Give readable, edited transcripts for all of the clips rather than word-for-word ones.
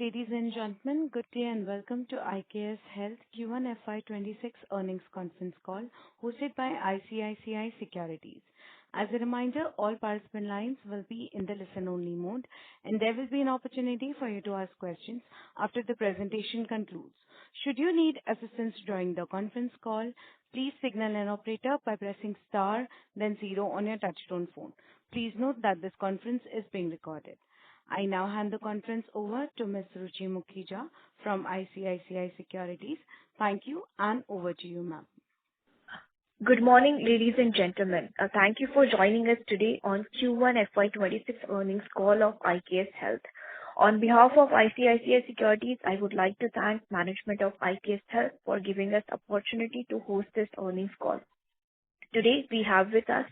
Ladies and gentlemen, good day and welcome to IKS Health Q1FY26 earnings conference call hosted by ICICI Securities. As a reminder, all participant lines will be in the listen-only mode, and there will be an opportunity for you to ask questions after the presentation concludes. Should you need assistance during the conference call, please signal an operator by pressing star, then 0 on your touchtone phone. Please note that this conference is being recorded. I now hand the conference over to Ms. Ruchi Mukhija from ICICI Securities. Thank you, and over to you, ma'am. Good morning, ladies and gentlemen. Thank you for joining us today on Q1FY26 earnings call of IKS Health. On behalf of ICICI Securities, I would like to thank management of IKS Health for giving us opportunity to host this earnings call. Today, we have with us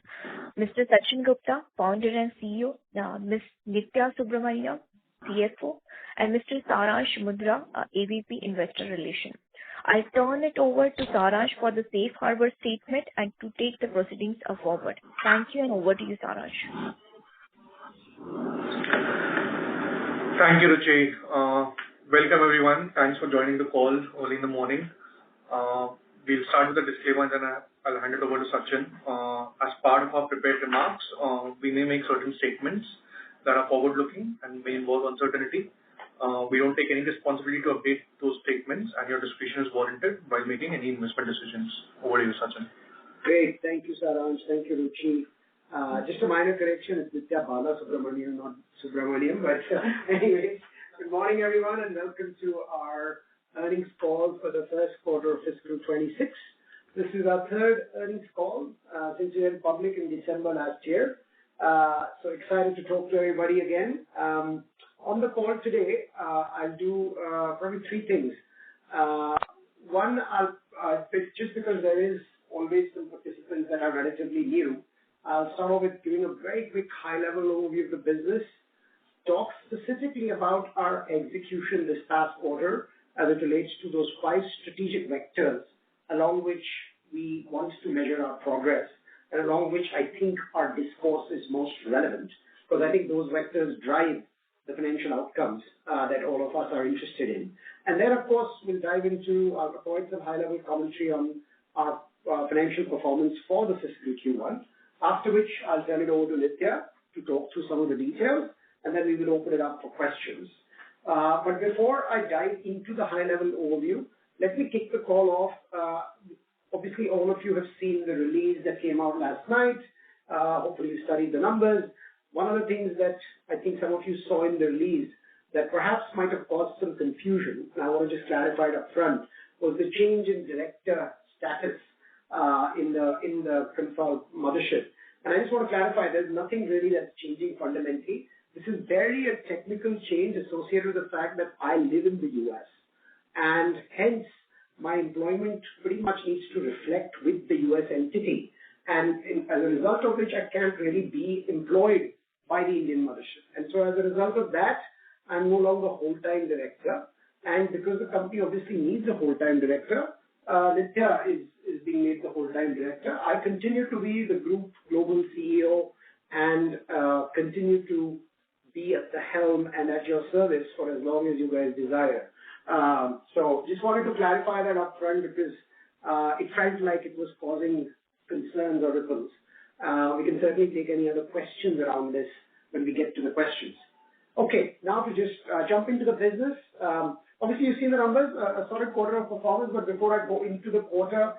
Mr. Sachin Gupta, Founder and CEO, Ms. Nithya Subramaniam, CFO, and Mr. Saransh Mundra, AVP Investor Relations. I turn it over to Saransh for the safe harbor statement and to take the proceedings forward. Thank you, and over to you, Saransh. Thank you, Ruchi. Welcome, everyone. Thanks for joining the call early in the morning. We'll start with the disclaimer, then I'll hand it over to Sachin. As part of our prepared remarks, we may make certain statements that are forward-looking and may involve uncertainty. We don't take any responsibility to update those statements, and your discretion is warranted while making any investment decisions. Over to you, Sachin. Great. Thank you, Saransh. Thank you, Ruchi. Just a minor correction, it's Nithya Bala Subramaniam, not Subramaniam. But anyways, good morning, everyone, and welcome to our earnings call for the first quarter of fiscal 26. This is our third earnings call since we went public in December last year. So excited to talk to everybody again. On the call today, I'll do probably three things. One, just because there is always some participants that are relatively new, I'll start off with giving a very quick high-level overview of the business, talk specifically about our execution this past quarter as it relates to those 5 strategic vectors along which we want to measure our progress and along which I think our discourse is most relevant, because I think those vectors drive the financial outcomes that all of us are interested in. And then, of course, we'll dive into, I'll provide some high-level commentary on our financial performance for the fiscal Q1, after which I'll turn it over to Nithya to talk through some of the details, and then we will open it up for questions. But before I dive into the high-level overview, let me kick the call off. Obviously, all of you have seen the release that came out last night. Hopefully, you studied the numbers. One of the things that I think some of you saw in the release that perhaps might have caused some confusion, and I want to just clarify it up front, was the change in director status in the CONCALL mothership. And I just want to clarify, there's nothing really that's changing fundamentally. This is very a technical change associated with the fact that I live in the US, and hence my employment pretty much needs to reflect with the US entity. And as a result of which, I can't really be employed by the Indian mothership. And so as a result of that, I'm no longer a whole-time director. And because the company obviously needs a whole-time director, Nithya is being made the whole-time director. I continue to be the group global CEO and continue to be at the helm and at your service for as long as you guys desire. So just wanted to clarify that up front because it felt like it was causing concerns or ripples. We can certainly take any other questions around this when we get to the questions. Okay, now to just jump into the business. Obviously, you've seen the numbers, a solid quarter of performance, but before I go into the quarter,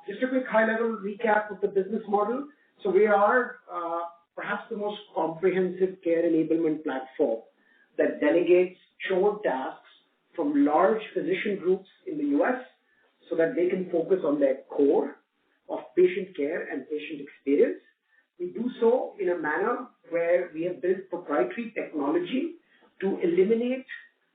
just a quick high-level recap of the business model. So we are perhaps the most comprehensive care enablement platform that delegates chore tasks from large physician groups in the US so that they can focus on their core of patient care and patient experience. We do so in a manner where we have built proprietary technology to eliminate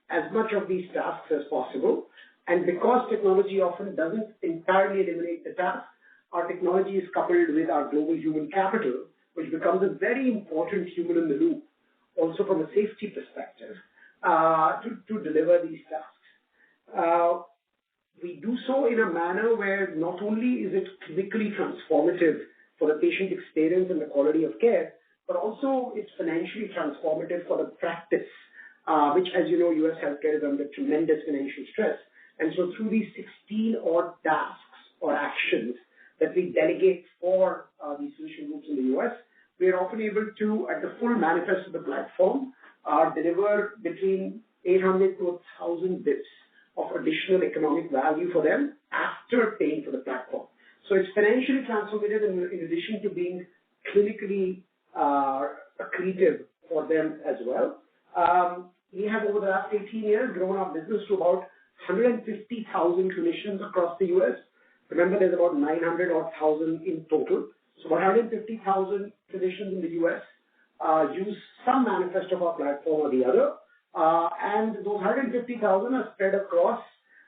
as much of these tasks as possible. And because technology often doesn't entirely eliminate the task, our technology is coupled with our global human capital, which becomes a very important human in the loop, also from a safety perspective, to deliver these tasks. We do so in a manner where not only is it clinically transformative for the patient experience and the quality of care, but also it's financially transformative for the practice which, as you know, U.S. healthcare is under tremendous financial stress. And so through these 16 odd tasks or actions that we delegate for these solution groups in the U.S., we are often able to, at the full manifest of the platform, deliver between 800 to 1,000 bits of additional economic value for them after paying for the platform. So it's financially transformative in addition to being clinically accretive for them as well. We have, over the last 18 years, grown our business to about 150,000 clinicians across the U.S. Remember, there's about 900 or 1,000 in total. So 150,000 clinicians in the U.S. Use some manifest of our platform or the other. And those 150,000 are spread across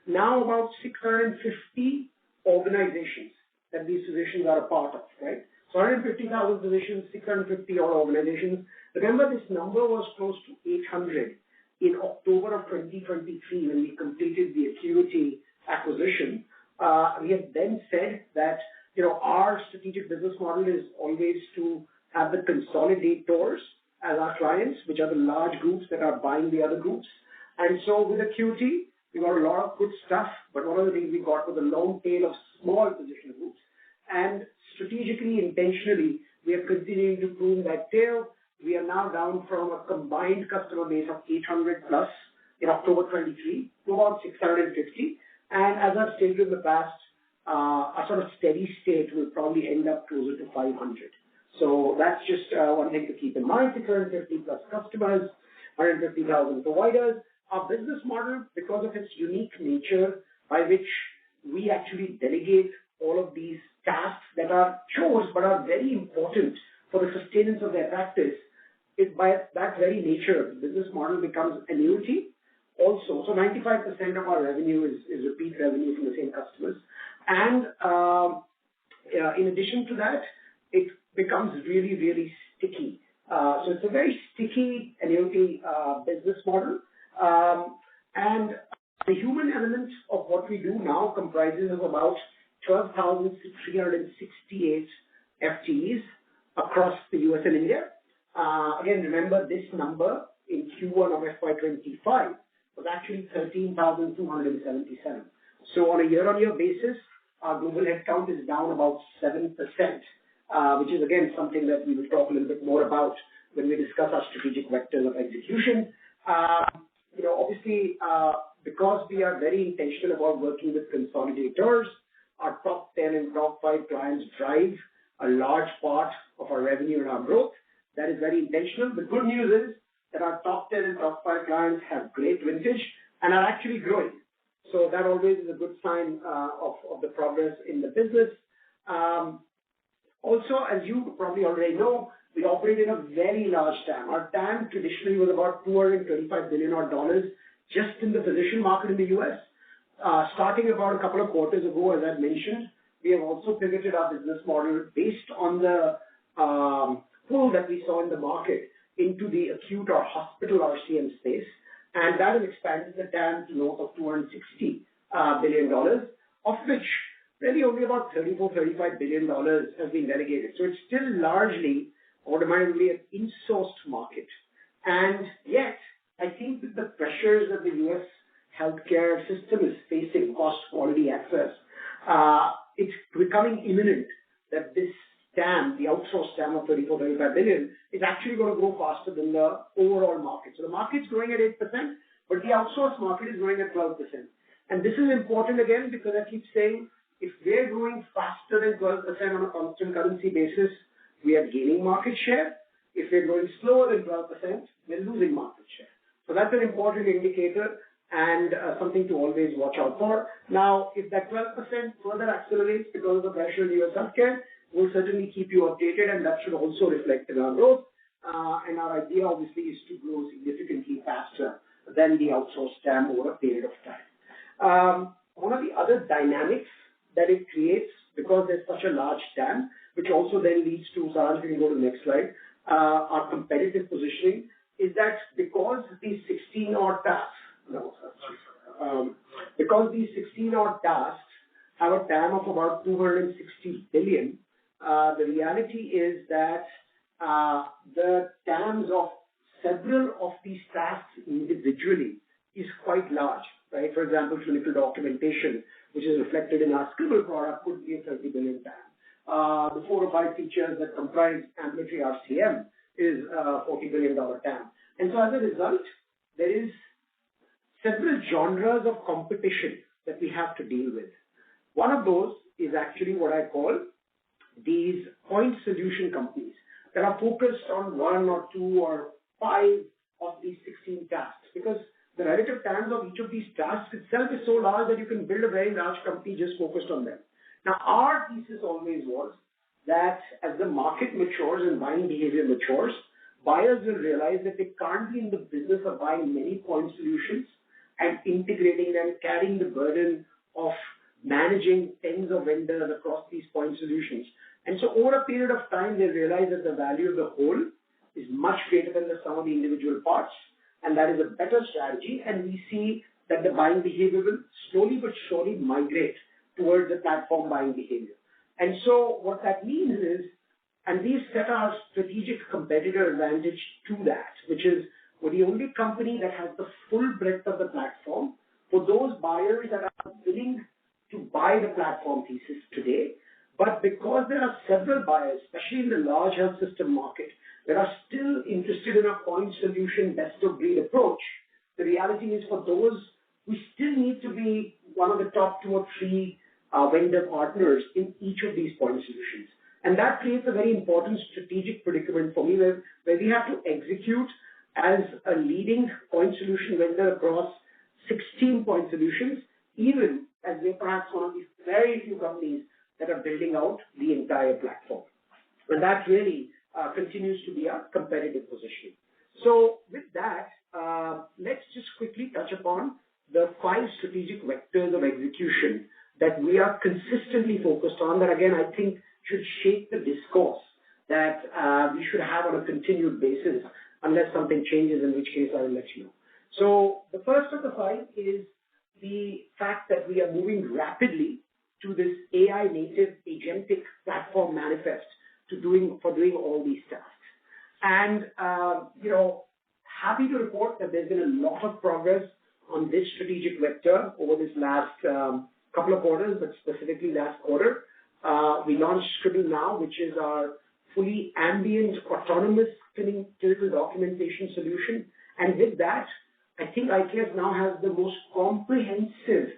now about 650 organizations that these physicians are a part of, right? So 150,000 physicians, 650 odd organizations. Remember, this number was close to 800 in October of 2023 when we completed the Acuity acquisition. We had then said that, our strategic business model is always to have the consolidators as our clients, which are the large groups that are buying the other groups. And so with Acuity, we got a lot of good stuff, but one of the things we got was a long tail of small physician groups. And strategically, intentionally, we are continuing to prune that tail. We are now down from a combined customer base of 800 plus in October 23 to about 650. And as I've stated in the past, a sort of steady state will probably end up closer to 500. So that's just one thing to keep in mind. 650 plus customers, 150,000 providers. Our business model, because of its unique nature by which we actually delegate all of these tasks that are chores but are very important for the sustenance of their practice, is by that very nature, the business model becomes annuity also. So 95% of our revenue is repeat revenue from the same customers. And in addition to that, it becomes really, really sticky. So it's a very sticky annuity business model. And the human element of what we do now comprises of about 12,368 FTEs across the US and India. Again, remember this number in Q1 of FY25 was actually 13,277. So on a year-on-year basis, our global headcount is down about 7%, which is again something that we will talk a little bit more about when we discuss our strategic vectors of execution. Obviously, because we are very intentional about working with consolidators, our top 10 and top 5 clients drive a large part of our revenue and our growth. That is very intentional. The good news is that our top 10 and top 5 clients have great vintage and are actually growing. So that always is a good sign of the progress in the business. Also, as you probably already know, we operate in a very large TAM. Our TAM traditionally was about $225 billion just in the physician market in the US. Starting about a couple of quarters ago, as I mentioned, we have also pivoted our business model based on the pull that we saw in the market into the acute or hospital RCM space. And that has expanded the TAM to north of $260 billion, of which really only about $35 billion has been delegated. So it's still largely automatically an in-sourced market. And yet, I think that the pressures that the US healthcare system is facing, cost, quality, access, it's becoming imminent that this TAM, the outsourced TAM of $35 billion, is actually going to grow faster than the overall market. So the market's growing at 8%, but the outsourced market is growing at 12%. And this is important again because I keep saying if we're growing faster than 12% on a constant currency basis, we are gaining market share. If we're growing slower than 12%, we're losing market share. So that's an important indicator and something to always watch out for. Now, if that 12% further accelerates because of the pressure in US healthcare, we'll certainly keep you updated, and that should also reflect in our growth. And our idea, obviously, is to grow significantly faster than the outsourced TAM over a period of time. One of the other dynamics that it creates, because there's such a large TAM, which also then leads to, Saransh, we can go to the next slide, our competitive positioning, is that because these 16 odd tasks, have a TAM of about 260 billion, the reality is that the TAMs of several of these tasks individually is quite large, right? For example, clinical documentation, which is reflected in our Scribble product, could be a 30 billion TAM. The 4 or 5 features that comprise ambulatory RCM is a $40 billion TAM. And so as a result, there is several genres of competition that we have to deal with. One of those is actually what I call these point solution companies that are focused on 1 or 2 or 5 of these 16 tasks, because the relative TAMs of each of these tasks itself is so large that you can build a very large company just focused on them. Now, our thesis always was that as the market matures and buying behavior matures, buyers will realize that they can't be in the business of buying many point solutions and integrating them, carrying the burden of managing tens of vendors across these point solutions. And so over a period of time, they realize that the value of the whole is much greater than the sum of the individual parts, and that is a better strategy. And we see that the buying behavior will slowly but surely migrate towards the platform buying behavior. And so what that means is, and we've set our strategic competitor advantage to that, which is we're the only company that has the full breadth of the platform for those buyers that are willing to buy the platform thesis today. But because there are several buyers, especially in the large health system market, that are still interested in a point solution best of breed approach, the reality is for those, we still need to be one of the top 2 or 3 vendor partners in each of these point solutions. And that creates a very important strategic predicament for me where we have to execute as a leading point solution vendor across 16 point solutions, even as we're perhaps one of the very few companies that are building out the entire platform. And that really continues to be our competitive positioning. So with that, let's just quickly touch upon the 5 strategic vectors of execution that we are consistently focused on, that again, I think should shape the discourse that we should have on a continued basis, unless something changes, in which case I will let you know. So the first of the 5 is the fact that we are moving rapidly to this AI native agentic platform manifest for doing all these tasks. And, happy to report that there's been a lot of progress on this strategic vector over this last couple of quarters, but specifically last quarter. We launched Scribble Now, which is our fully ambient autonomous clinical documentation solution. And with that, I think IKS now has the most comprehensive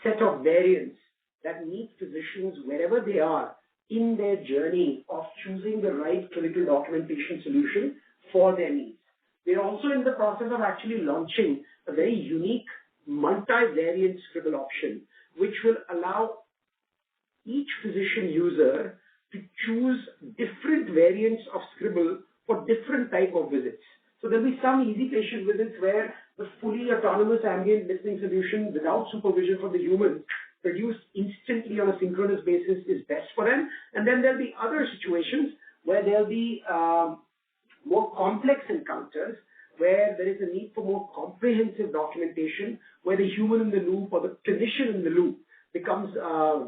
set of variants that meet physicians wherever they are in their journey of choosing the right clinical documentation solution for their needs. We're also in the process of actually launching a very unique multi-variant Scribble option, which will allow each physician user to choose different variants of Scribble for different type of visits. So there'll be some easy patient visits where the fully autonomous ambient listening solution without supervision from the human produced instantly on a synchronous basis is best for them. And then there'll be other situations where there'll be more complex encounters where there is a need for more comprehensive documentation, where the human in the loop or the clinician in the loop becomes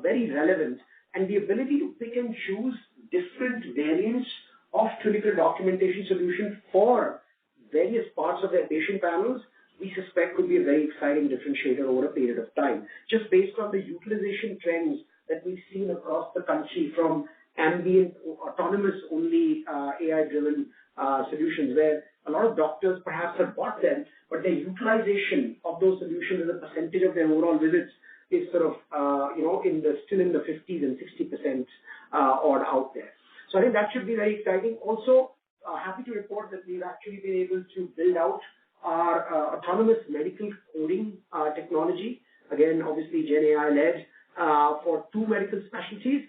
very relevant. And the ability to pick and choose different variants of clinical documentation solution for various parts of their patient panels, we suspect could be a very exciting differentiator over a period of time, just based on the utilization trends that we've seen across the country from ambient, autonomous only AI-driven solutions, where a lot of doctors perhaps have bought them, but their utilization of those solutions as a percentage of their overall visits is sort of, still in the 50s and 60% odd out there. So I think that should be very exciting. Also, happy to report that we've actually been able to build out our autonomous medical coding technology. Again, obviously Gen AI led for 2 medical specialties,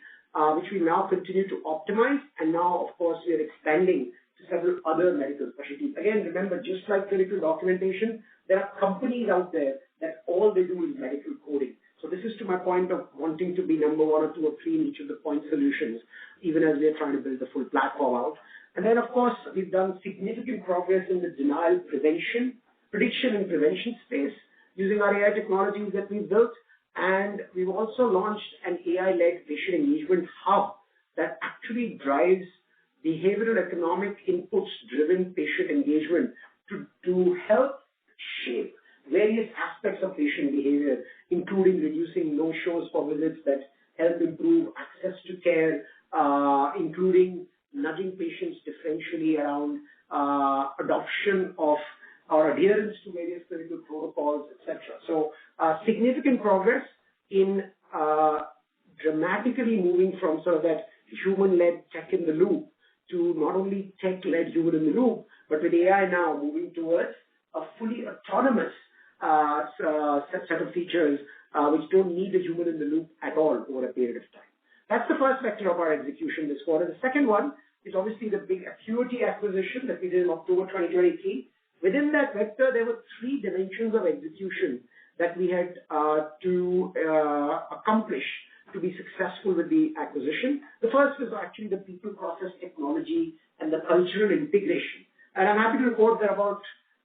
which we now continue to optimize. And now, of course, we are expanding to several other medical specialties. Again, remember, just like clinical documentation, there are companies out there that all they do is medical coding. So this is to my point of wanting to be number 1 or 2 or 3 in each of the point solutions, even as we are trying to build the full platform out. And then, of course, we've done significant progress in the denial prediction and prevention space using our AI technologies that we've built. And we've also launched an AI-led patient engagement hub that actually drives behavioral economic inputs-driven patient engagement to help shape various aspects of patient behavior, including reducing no-shows for visits that help improve access to care, including nudging patients differentially around adoption of or adherence to various clinical protocols, etc. So significant progress in dramatically moving from sort of that human-led tech in the loop to not only tech-led human in the loop, but with AI now moving towards a fully autonomous set of features which don't need a human in the loop at all over a period of time. That's the first vector of our execution this quarter. The second one is obviously the big Acuity acquisition that we did in October 2023. Within that vector, there were three dimensions of execution that we had to accomplish to be successful with the acquisition. The first was actually the people, process, technology, and the cultural integration. And I'm happy to report that about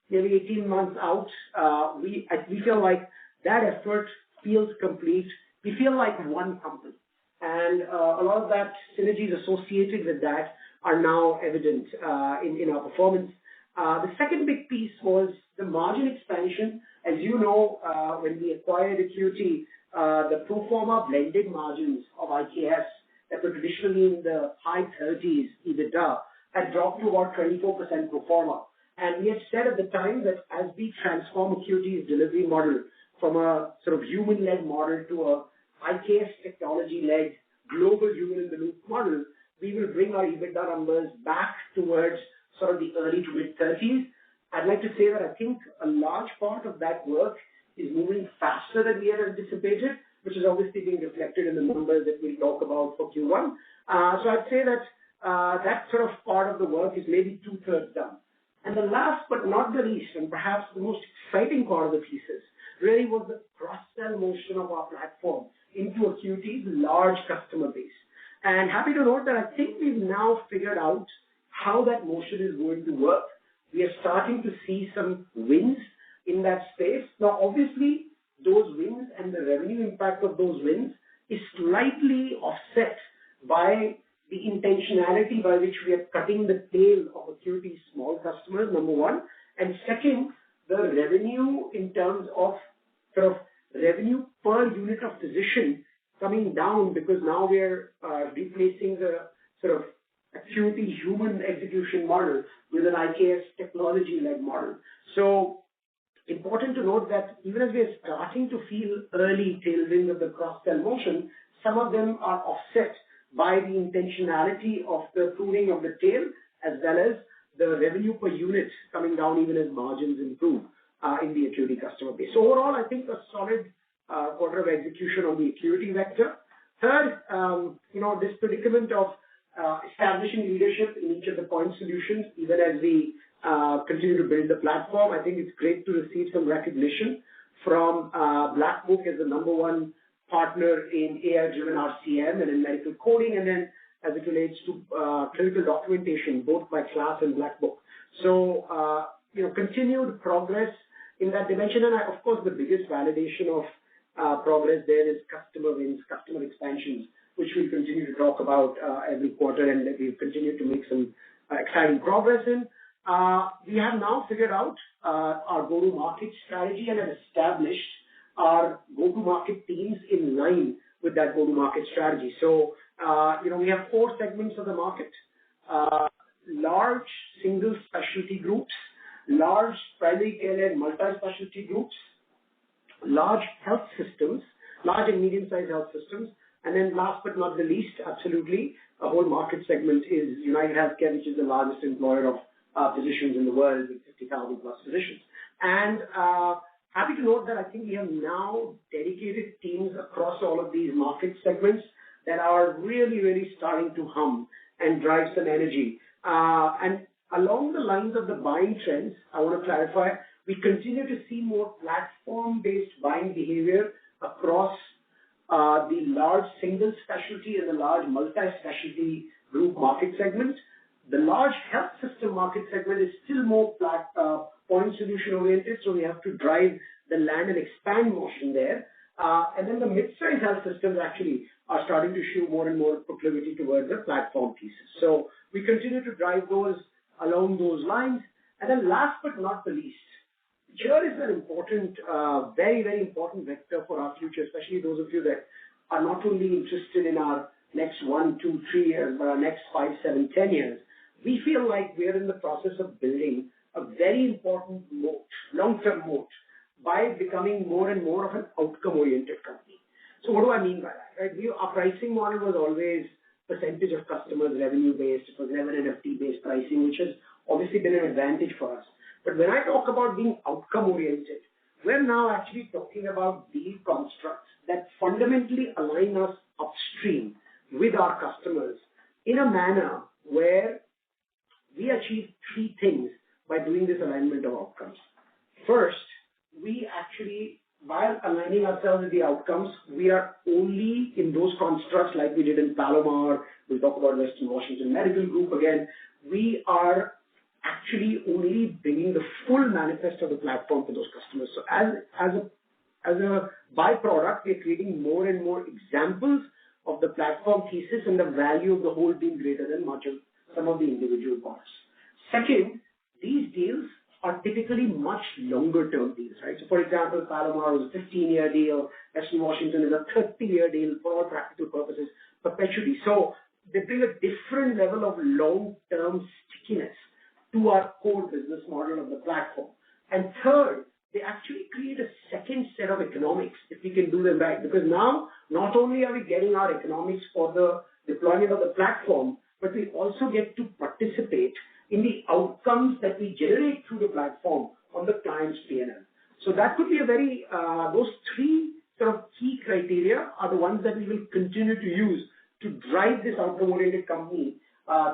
maybe 18 months out, we feel like that effort feels complete. We feel like one company. And a lot of that synergies associated with that are now evident in our performance. The second big piece was the margin expansion. As you know, when we acquired Acuity, the pro forma blended margins of IKS that were traditionally in the high 30s EBITDA had dropped to about 24% pro forma. And we had said at the time that as we transform Acuity's delivery model from a sort of human-led model to a IKS technology-led global human-in-the-loop model, we will bring our EBITDA numbers back towards sort of the early to mid-30s. I'd like to say that I think a large part of that work is moving faster than we had anticipated, which is obviously being reflected in the numbers that we'll talk about for Q1. So I'd say that that sort of part of the work is maybe 2/3 done. And the last but not the least, and perhaps the most exciting part of the thesis, really was the cross-sell motion of our platform into Acuity's large customer base. And happy to note that I think we've now figured out how that motion is going to work. We are starting to see some wins in that space. Now, obviously, those wins and the revenue impact of those wins is slightly offset by the intentionality by which we are cutting the tail of Acuity's small customers, number one. And second, the revenue in terms of sort of revenue per unit of physician coming down because now we're replacing the sort of Acuity human execution model with an IKS technology-led model. So important to note that even as we are starting to feel early tailwinds of the cross-sell motion, some of them are offset by the intentionality of the pruning of the tail as well as the revenue per unit coming down even as margins improve in the Acuity customer base. So overall, I think a solid quarter of execution on the Acuity vector. Third, this predicament of establishing leadership in each of the point solutions, even as we continue to build the platform. I think it's great to receive some recognition from Black Book as the number one partner in AI-driven RCM and in medical coding, and then as it relates to clinical documentation, both by KLAS and Black Book. So, continued progress in that dimension. And of course, the biggest validation of progress there is customer wins, customer expansions, which we'll continue to talk about every quarter and that we've continued to make some exciting progress in. We have now figured out our go-to-market strategy and have established our go-to-market teams in line with that go-to-market strategy. So, we have 4 segments of the market, large single specialty groups, large primary care and multi-specialty groups, large health systems, large and medium-sized health systems, and then last but not the least, absolutely, a whole market segment is United Healthcare, which is the largest employer of physicians in the world with 50,000 plus physicians. And happy to note that I think we have now dedicated teams across all of these market segments that are really, really starting to hum and drive some energy. And along the lines of the buying trends, I want to clarify, we continue to see more platform-based buying behavior across the large single specialty and the large multi-specialty group market segments. The large health system market segment is still more point solution oriented, so we have to drive the land and expand motion there. And then the mid-size health systems actually are starting to show more and more proclivity towards the platform thesis. So we continue to drive those along those lines. And then last but not the least, here is an important, very, very important vector for our future, especially those of you that are not only interested in our next 1, 2, 3 years, but our next 5, 7, 10 years. We feel like we are in the process of building a very important moat, long-term moat, by becoming more and more of an outcome-oriented company. So what do I mean by that? Right? Our pricing model was always percentage of customers revenue-based. It was never NFT-based pricing, which has obviously been an advantage for us. But when I talk about being outcome-oriented, we're now actually talking about deal constructs that fundamentally align us upstream with our customers in a manner where we achieve 3 things by doing this alignment of outcomes. First, we actually, while aligning ourselves with the outcomes, we are only in those constructs like we did in Palomar. We'll talk about Western Washington Medical Group again. We are actually only bringing the full manifest of the platform to those customers. So as a byproduct, we're creating more and more examples of the platform thesis and the value of the whole being greater than much of some of the individual parts. Second, these deals are typically much longer term deals, right? So for example, Palomar was a 15-year deal. Western Washington is a 30-year deal for all practical purposes, perpetually. So they bring a different level of long-term stickiness to our core business model of the platform. And third, they actually create a second set of economics if we can do them right. Because now, not only are we getting our economics for the deployment of the platform, but we also get to participate in the outcomes that we generate through the platform on the client's P&L. So that could be a very, those 3 sort of key criteria are the ones that we will continue to use to drive this outcome-oriented company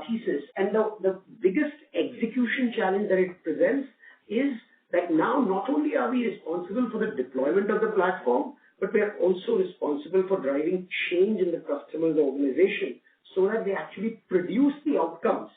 thesis. And the biggest execution challenge that it presents is that now not only are we responsible for the deployment of the platform, but we are also responsible for driving change in the customer's organization so that they actually produce the outcomes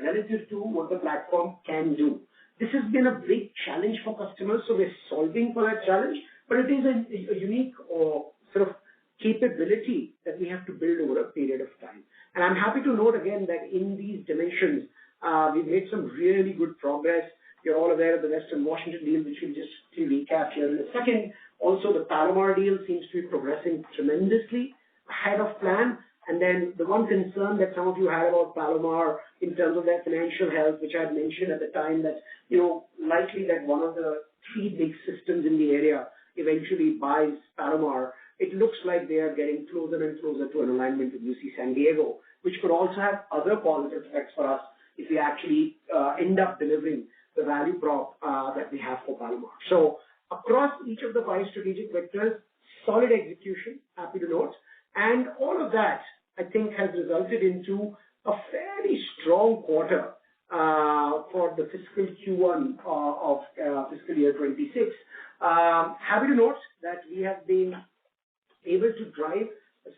relative to what the platform can do. This has been a big challenge for customers, so we're solving for that challenge, but it is a unique sort of capability that we have to build over a period of time. And I'm happy to note again that in these dimensions, we've made some really good progress. You're all aware of the Western Washington deal, which we'll just recap here in a second. Also, the Palomar deal seems to be progressing tremendously ahead of plan. And then the one concern that some of you had about Palomar in terms of their financial health, which I had mentioned at the time that, likely that one of the 3 big systems in the area eventually buys Palomar. It looks like they are getting closer and closer to an alignment with UC San Diego, which could also have other positive effects for us if we actually end up delivering the value prop that we have for Palomar. So across each of the 5 strategic vectors, solid execution, happy to note. And all of that, I think, has resulted into a fairly strong quarter for the fiscal Q1 of fiscal year 26. Happy to note that we have been able to drive a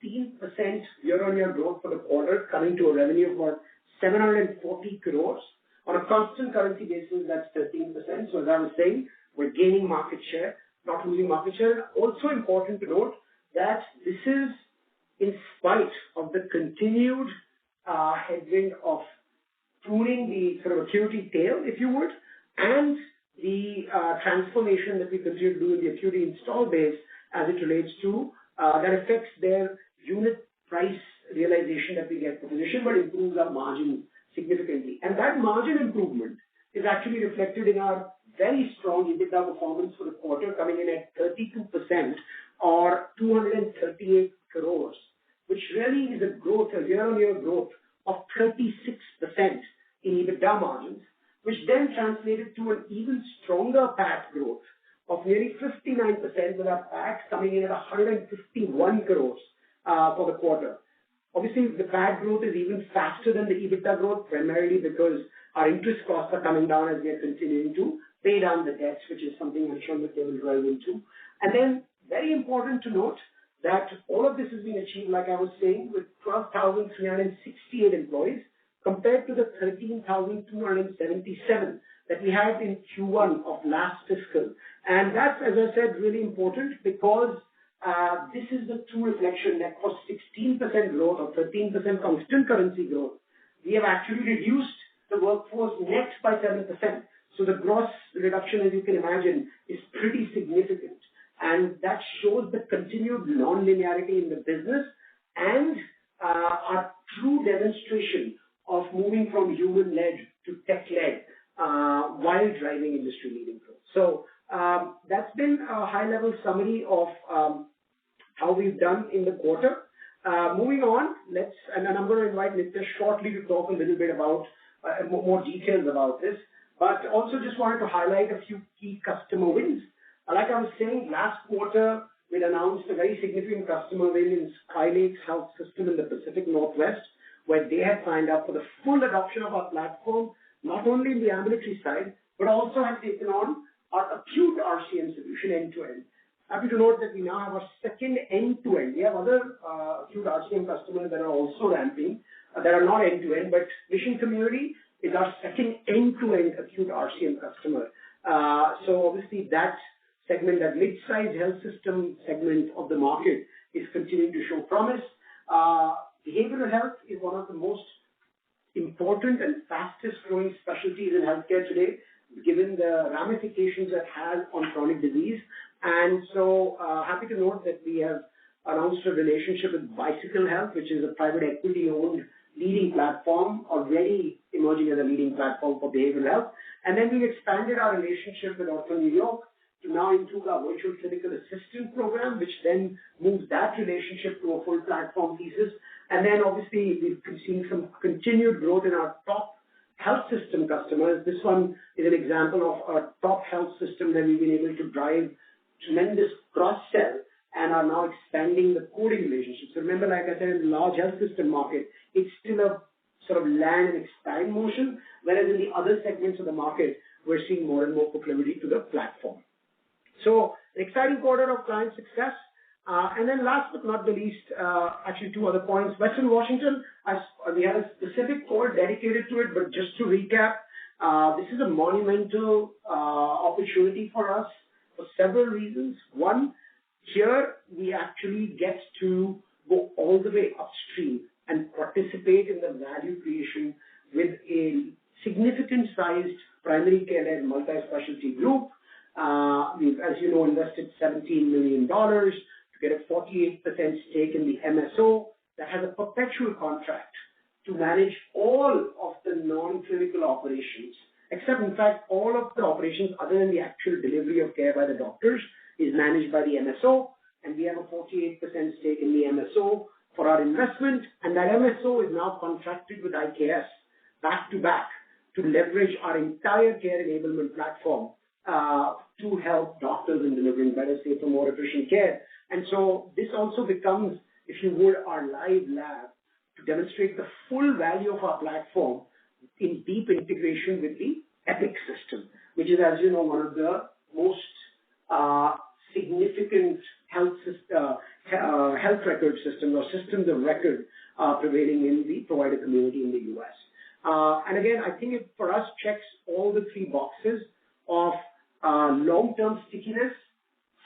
16% year-on-year growth for the quarter, coming to a revenue of about 740 crores. On a constant currency basis, that's 13%. So as I was saying, we're gaining market share, not losing market share. Also important to note that this is in spite of the continued headwind of pruning the sort of acuity tail, if you would, and the transformation that we continue to do in the acuity install base as it relates to that affects their unit price realization that we get per physician, but improves our margin significantly. And that margin improvement is actually reflected in our very strong EBITDA performance for the quarter, coming in at 32% or 238 crores, which really is a growth, a year-on-year growth of 36% in EBITDA margins, which then translated to an even stronger PAT growth of nearly 59%, with our PAT coming in at 151 crores for the quarter. Obviously, the PAT growth is even faster than the EBITDA growth, primarily because our interest costs are coming down as we are continuing to pay down the debts, which is something I'm sure that they will drive into. And then, very important to note that all of this has been achieved, like I was saying, with 12,368 employees compared to the 13,277 that we had in Q1 of last fiscal. And that's, as I said, really important because this is the true reflection that for 16% growth or 13% constant currency growth, we have actually reduced the workforce net by 7%. So the gross reduction, as you can imagine, is pretty significant. And that shows the continued non-linearity in the business and our true demonstration of moving from human-led to tech-led while driving industry-leading growth. So that's been a high-level summary of how we've done in the quarter. Moving on, and I'm going to invite Nitya shortly to talk a little bit about more details about this, but also just wanted to highlight a few key customer wins. Like I was saying, last quarter, we announced a very significant customer win in IKS Health system in the Pacific Northwest, where they had signed up for the full adoption of our platform, not only in the ambulatory side, but also have taken on our acute RCM solution end-to-end. Happy to note that we now have our second end-to-end. We have other acute RCM customers that are also ramping, that are not end-to-end, but Mission Community is our second end-to-end acute RCM customer. So obviously that segment, that mid-sized health system segment of the market is continuing to show promise. Behavioral health is one of the most important and fastest growing specialties in healthcare today, given the ramifications it has on chronic disease. And so happy to note that we have announced a relationship with Bicycle Health, which is a private equity-owned leading platform, already emerging as a leading platform for behavioral health. And then we've expanded our relationship with Ortho New York to now include our virtual clinical assistant program, which then moves that relationship to a full platform thesis. And then obviously we've seen some continued growth in our top health system customers. This one is an example of a top health system that we've been able to drive tremendous cross-sell and are now expanding the coding relationships. So remember, like I said, in the large health system market, it's still a sort of land and expand motion, whereas in the other segments of the market, we're seeing more and more proclivity to the platform. So an exciting quarter of client success. And then last but not the least, actually two other points. Western Washington, we had a specific call dedicated to it, but just to recap, this is a monumental opportunity for us for several reasons. One, here we actually get to go all the way upstream and participate in the value creation with a significant sized primary care and multi-specialty group. We've, as you know, invested $17 million to get a 48% stake in the MSO that has a perpetual contract to manage all of the non-clinical operations, except in fact all of the operations other than the actual delivery of care by the doctors is managed by the MSO, and we have a 48% stake in the MSO for our investment, and that MSO is now contracted with IKS back to back to leverage our entire care enablement platform to help doctors in delivering better, safer, more efficient care. And so this also becomes, if you would, our live lab to demonstrate the full value of our platform in deep integration with the Epic system, which is, as you know, one of the most significant health record systems or systems of record prevailing in the provider community in the U.S. And again, I think it, for us, checks all the three boxes of long-term stickiness,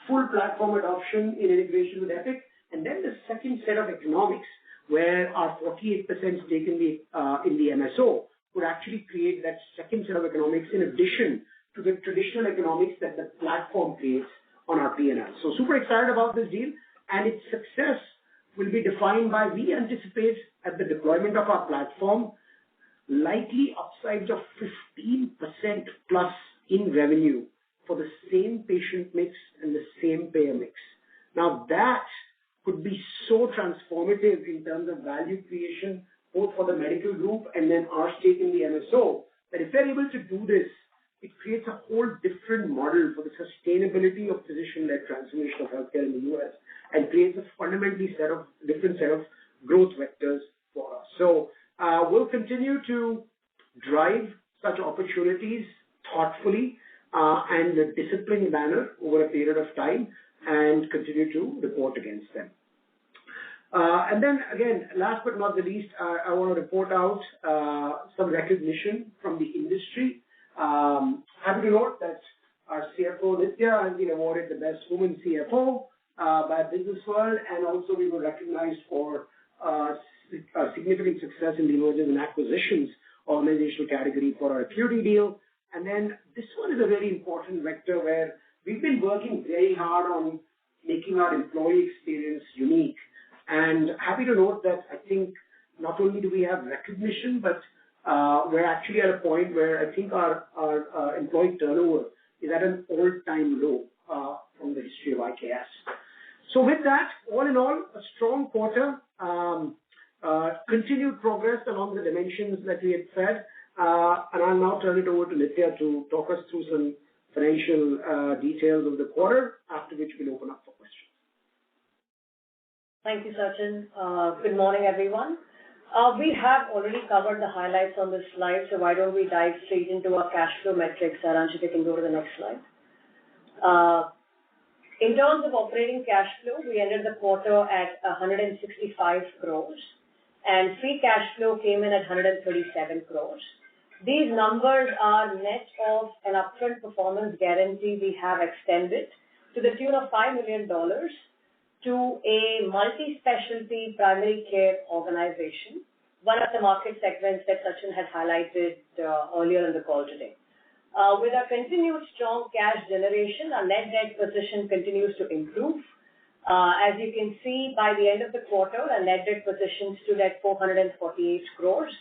full platform adoption in integration with Epic, and then the second set of economics where our 48% stake in the MSO would actually create that second set of economics in addition to the traditional economics that the platform creates on our P&L. So super excited about this deal, and its success will be defined by, we anticipate at the deployment of our platform, likely upsides of 15% plus in revenue for the same patient mix and the same payer mix. Now that could be so transformative in terms of value creation, both for the medical group and then our stake in the MSO, that if they're able to do this, it creates a whole different model for the sustainability of physician-led transformation of healthcare in the U.S. and creates a fundamentally different set of growth vectors for us. So we'll continue to drive such opportunities thoughtfully and in a disciplined manner over a period of time and continue to report against them. And then again, last but not the least, I want to report out some recognition from the industry. Happy to note that our CFO, Nitya, has been awarded the Best Woman CFO by Business World, and also we were recognized for significant success in the mergers and acquisitions organizational category for our Acuity deal. And then this one is a very important vector where we've been working very hard on making our employee experience unique. And happy to note that I think not only do we have recognition, but we're actually at a point where I think our employee turnover is at an all-time low from the history of IKS. So with that, all in all, a strong quarter, continued progress along the dimensions that we had said. And I'll now turn it over to Nitya to talk us through some financial details of the quarter, after which we'll open up for questions. Thank you, Sachin. Good morning, everyone. We have already covered the highlights on this slide, so why don't we dive straight into our cash flow metrics. Saransh, if you can go to the next slide. In terms of operating cash flow, we ended the quarter at 165 crores, and free cash flow came in at 137 crores. These numbers are net of an upfront performance guarantee we have extended to the tune of $5 million to a multi-specialty primary care organization, one of the market segments that Sachin had highlighted earlier in the call today. With our continued strong cash generation, our net debt position continues to improve. As you can see, by the end of the quarter, our net debt position stood at 448 crores.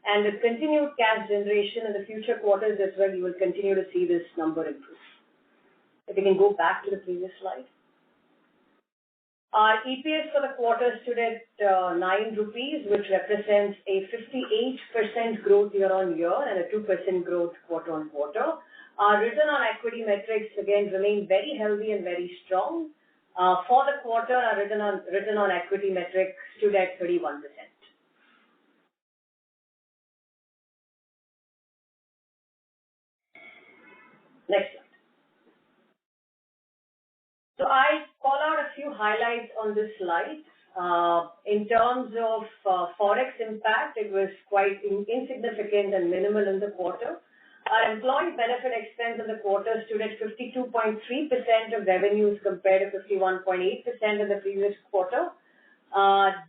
And with continued cash generation in the future quarters as well, you will continue to see this number improve. If we can go back to the previous slide. Our EPS for the quarter stood at 9 rupees, which represents a 58% growth year on year and a 2% growth quarter on quarter. Our return on equity metrics again remain very healthy and very strong. For the quarter, our return on equity metric stood at 31%. Next slide. So I call out a few highlights on this slide. In terms of forex impact, it was quite insignificant and minimal in the quarter. Our employee benefit expense in the quarter stood at 52.3% of revenues compared to 51.8% in the previous quarter.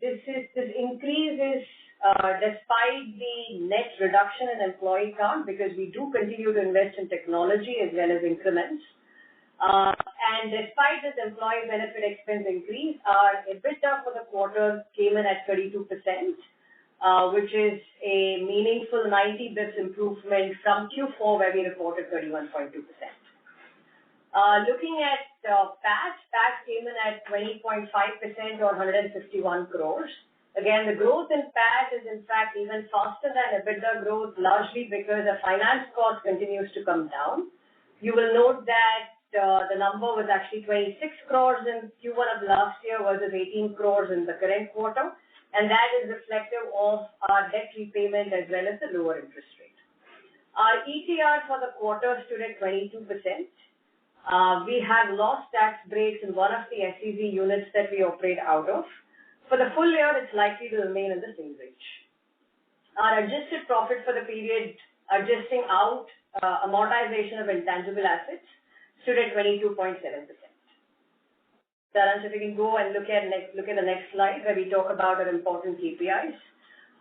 This increase is despite the net reduction in employee count, because we do continue to invest in technology as well as increments. And despite this employee benefit expense increase, our EBITDA for the quarter came in at 32%, which is a meaningful 90 bps improvement from Q4, where we reported 31.2%. Looking at PAT came in at 20.5% or 151 crores. Again, the growth in PAT is in fact even faster than EBITDA growth, largely because the finance cost continues to come down. You will note that the number was actually 26 crores in Q1 of last year versus 18 crores in the current quarter, and that is reflective of our debt repayment as well as the lower interest rate. Our ETR for the quarter stood at 22%. We have lost tax breaks in one of the SEZ units that we operate out of. For the full year, it's likely to remain in the same range. Our adjusted profit for the period, adjusting out amortization of intangible assets, stood at 22.7%. Saransh, if we can go and look at the next slide where we talk about our important KPIs.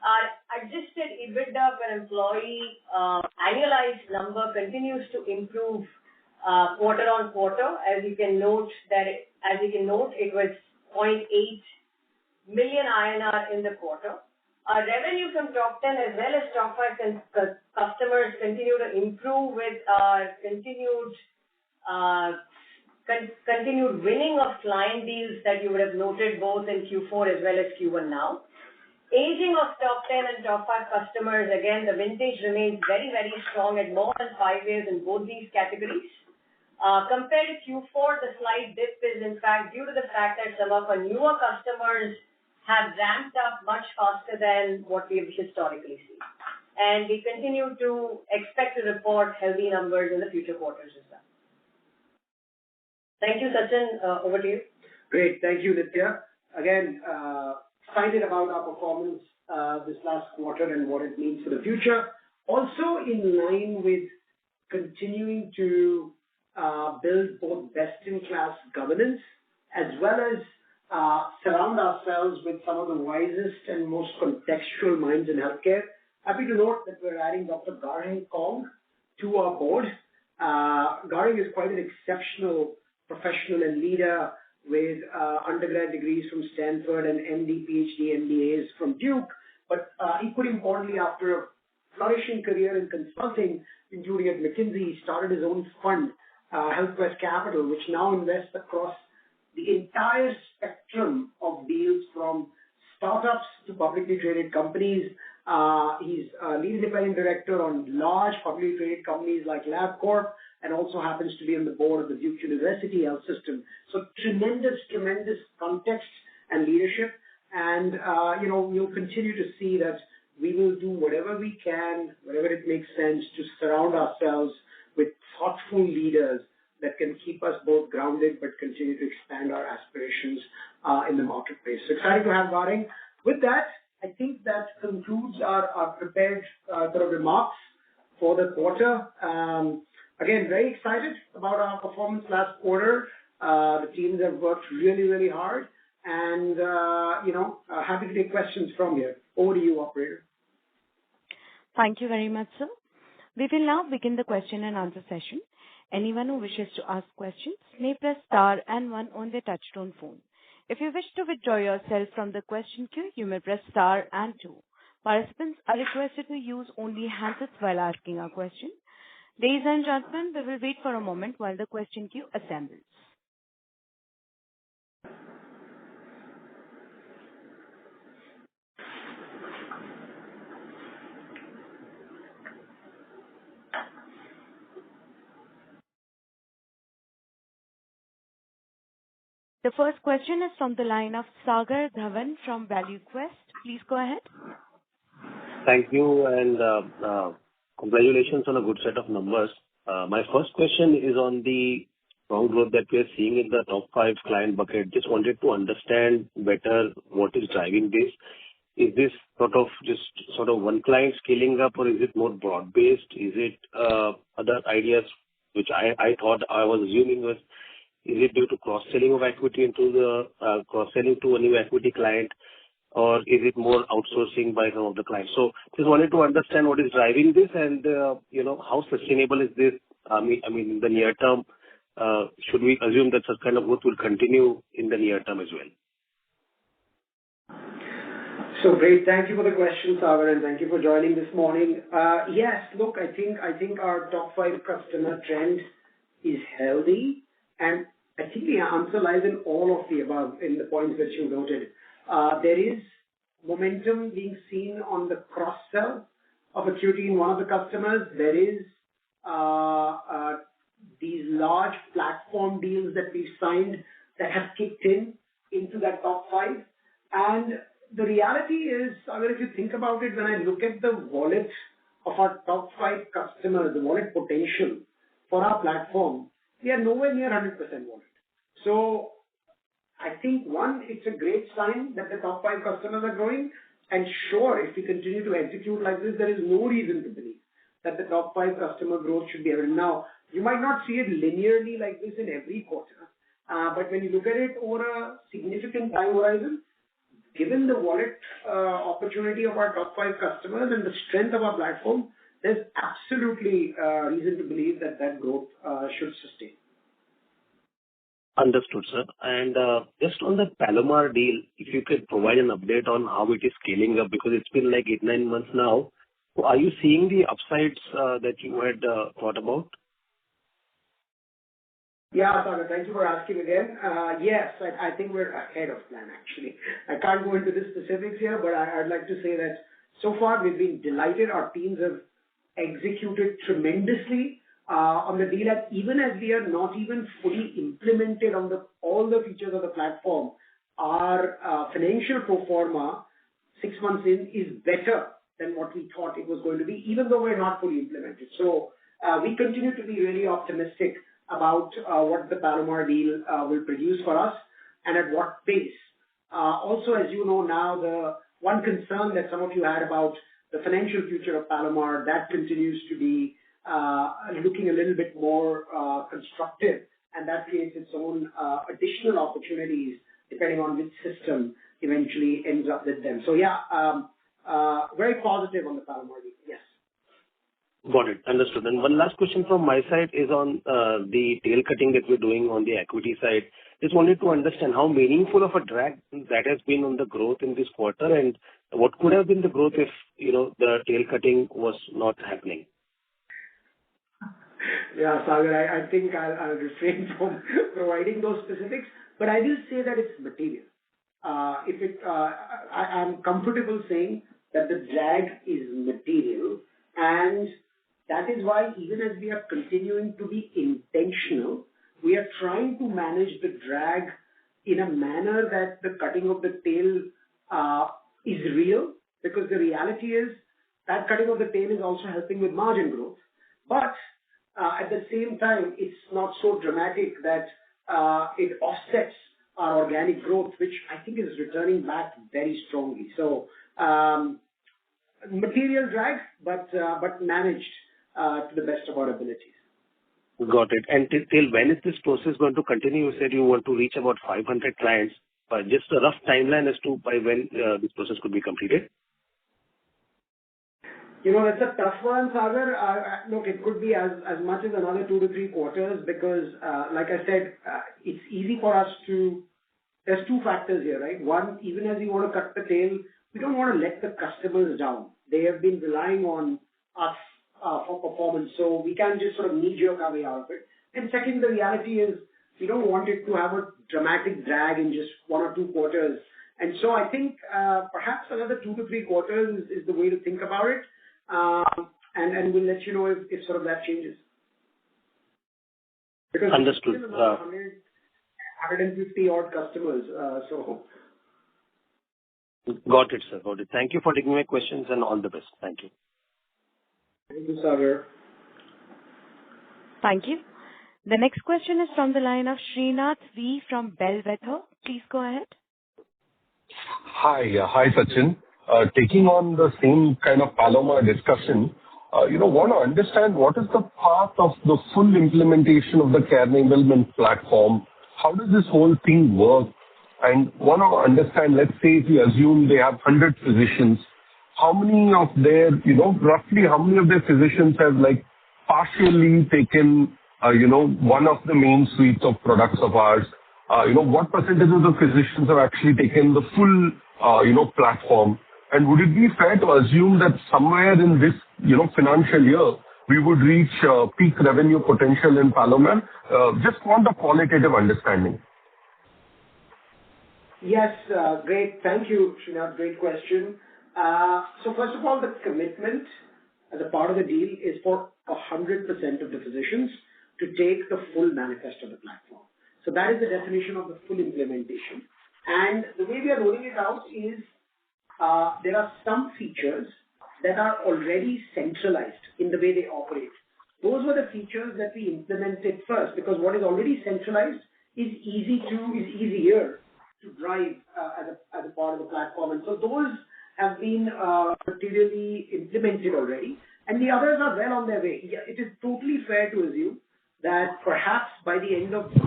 Our adjusted EBITDA per employee annualized number continues to improve quarter on quarter. As you can note, it was 0.8 million INR in the quarter. Our revenue from top 10 as well as top 5 customers continue to improve with our continued winning of client deals that you would have noted both in Q4 as well as Q1 now. Aging of top 10 and top 5 customers, again, the vintage remains very, very strong at more than 5 years in both these categories. Compared to Q4, the slight dip is in fact due to the fact that some of our newer customers have ramped up much faster than what we've historically seen. And we continue to expect to report healthy numbers in the future quarters as well. Thank you, Sachin. Over to you. Great. Thank you, Nitya. Again, excited about our performance this last quarter and what it means for the future. Also in line with continuing to build both best-in-class governance as well as surround ourselves with some of the wisest and most contextual minds in healthcare. Happy to note that we're adding Dr. Garheng Kong to our board. Garheng is quite an exceptional professional and leader with undergrad degrees from Stanford and MD, PhD, MBAs from Duke, but equally importantly, after a flourishing career in consulting, including at McKinsey, he started his own fund, HealthQuest Capital, which now invests across the entire spectrum of deals from startups to publicly traded companies. He's a lead independent director on large publicly traded companies like LabCorp, and also happens to be on the board of the Duke University Health System. So tremendous context and leadership. And, we'll continue to see that we will do whatever we can, wherever it makes sense, to surround ourselves with thoughtful leaders that can keep us both grounded but continue to expand our aspirations in the marketplace. So excited to have Garheng. With that, I think that concludes our prepared sort of remarks for the quarter. Again, very excited about our performance last quarter. The teams have worked really, really hard, and happy to take questions from here. Over to you, operator. Thank you very much, sir. We will now begin the question and answer session. Anyone who wishes to ask questions may press star and one on their touchtone phone. If you wish to withdraw yourself from the question queue, you may press star and two. Participants are requested to use only handsets while asking a question. Ladies and gentlemen, we will wait for a moment while the question queue assembles. The first question is from the line of Sagar Dhawan from ValueQuest. Please go ahead. Thank you, and congratulations on a good set of numbers. My first question is on the strong growth that we are seeing in the top 5 client bucket. Just wanted to understand better what is driving this. Is this sort of one client scaling up, or is it more broad-based? Is it other ideas, which I thought I was assuming was, is it due to cross-selling of equity into the cross-selling to a new equity client, or is it more outsourcing by some of the clients? So just wanted to understand what is driving this, and how sustainable is this? I mean, in the near term, should we assume that such kind of growth will continue in the near term as well? So great. Thank you for the question, Sagar, and thank you for joining this morning. Yes, look, I think our top 5 customer trend is healthy, and I think the answer lies in all of the above, in the points that you noted. There is momentum being seen on the cross-sell of acuity in one of the customers. There is these large platform deals that we've signed that have kicked into that top 5. And the reality is, if you think about it, when I look at the wallet of our top 5 customers, the wallet potential for our platform, we are nowhere near 100% wallet. So I think, one, it's a great sign that the top 5 customers are growing. And sure, if we continue to execute like this, there is no reason to believe that the top 5 customer growth should be evident. Now, you might not see it linearly like this in every quarter, but when you look at it over a significant time horizon, given the wallet opportunity of our top 5 customers and the strength of our platform, there's absolutely reason to believe that growth should sustain. Understood, sir. And just on the Palomar deal, if you could provide an update on how it is scaling up, because it's been like 8-9 months now. So are you seeing the upsides that you had thought about? Yeah, Sagar, thank you for asking again. Yes, I think we're ahead of plan, actually. I can't go into the specifics here, but I'd like to say that so far we've been delighted. Our teams have executed tremendously on the deal, even as we are not even fully implemented on all the features of the platform. Our financial pro forma 6 months in is better than what we thought it was going to be, even though we're not fully implemented. So we continue to be really optimistic about what the Palomar deal will produce for us and at what pace. Also, as you know now, the one concern that some of you had about the financial future of Palomar, that continues to be looking a little bit more constructive and that creates its own additional opportunities depending on which system eventually ends up with them. So yeah, very positive on the Palomar deal. Yes. Got it. Understood. And one last question from my side is on the tail cutting that we're doing on the equity side. Just wanted to understand how meaningful of a drag that has been on the growth in this quarter, and what could have been the growth if, the tail cutting was not happening? Yeah, Sagar, I think I'll refrain from providing those specifics, but I will say that it's material. I'm comfortable saying that the drag is material, and that is why even as we are continuing to be intentional, we are trying to manage the drag in a manner that the cutting of the tail is real, because the reality is that cutting of the tail is also helping with margin growth. But at the same time, it's not so dramatic that it offsets our organic growth, which I think is returning back very strongly. So material drag, but managed to the best of our abilities. Got it. And till when is this process going to continue? You said you want to reach about 500 clients. Just a rough timeline as to by when this process could be completed? It's a tough one, Sagar. Look, it could be as much as another 2 to 3 quarters because, like I said, it's easy for us to. There's 2 factors here, right? One, even as we want to cut the tail, we don't want to let the customers down. They have been relying on us for performance, so we can't just sort of knee-jerk our way out of it. And second, the reality is we don't want it to have a dramatic drag in just 1 or 2 quarters. And so I think perhaps another 2 to 3 quarters is the way to think about it. And we'll let you know if sort of that changes. Because understood. 150 odd customers. So. Got it, sir. Got it. Thank you for taking my questions and all the best. Thank you. Thank you, Sagar. Thank you. The next question is from the line of Srinath V from Bellwether. Please go ahead. Hi, Sachin. Taking on the same kind of Palomar discussion, want to understand what is the path of the full implementation of the care enablement platform. How does this whole thing work? And want to understand, let's say if you assume they have 100 physicians, how many of their, roughly how many of their physicians have partially taken, one of the main suites of products of ours? What percentage of the physicians have actually taken the full, platform? And would it be fair to assume that somewhere in this, financial year, we would reach peak revenue potential in Palomar? Just want a qualitative understanding. Yes, great. Thank you, Srinath. Great question. So first of all, the commitment as a part of the deal is for 100% of the physicians to take the full manifest of the platform. So that is the definition of the full implementation. And the way we are rolling it out is there are some features that are already centralized in the way they operate. Those were the features that we implemented first, because what is already centralized is easier to drive as a part of the platform. And so those have been materially implemented already, and the others are well on their way. It is totally fair to assume that perhaps by the end of this,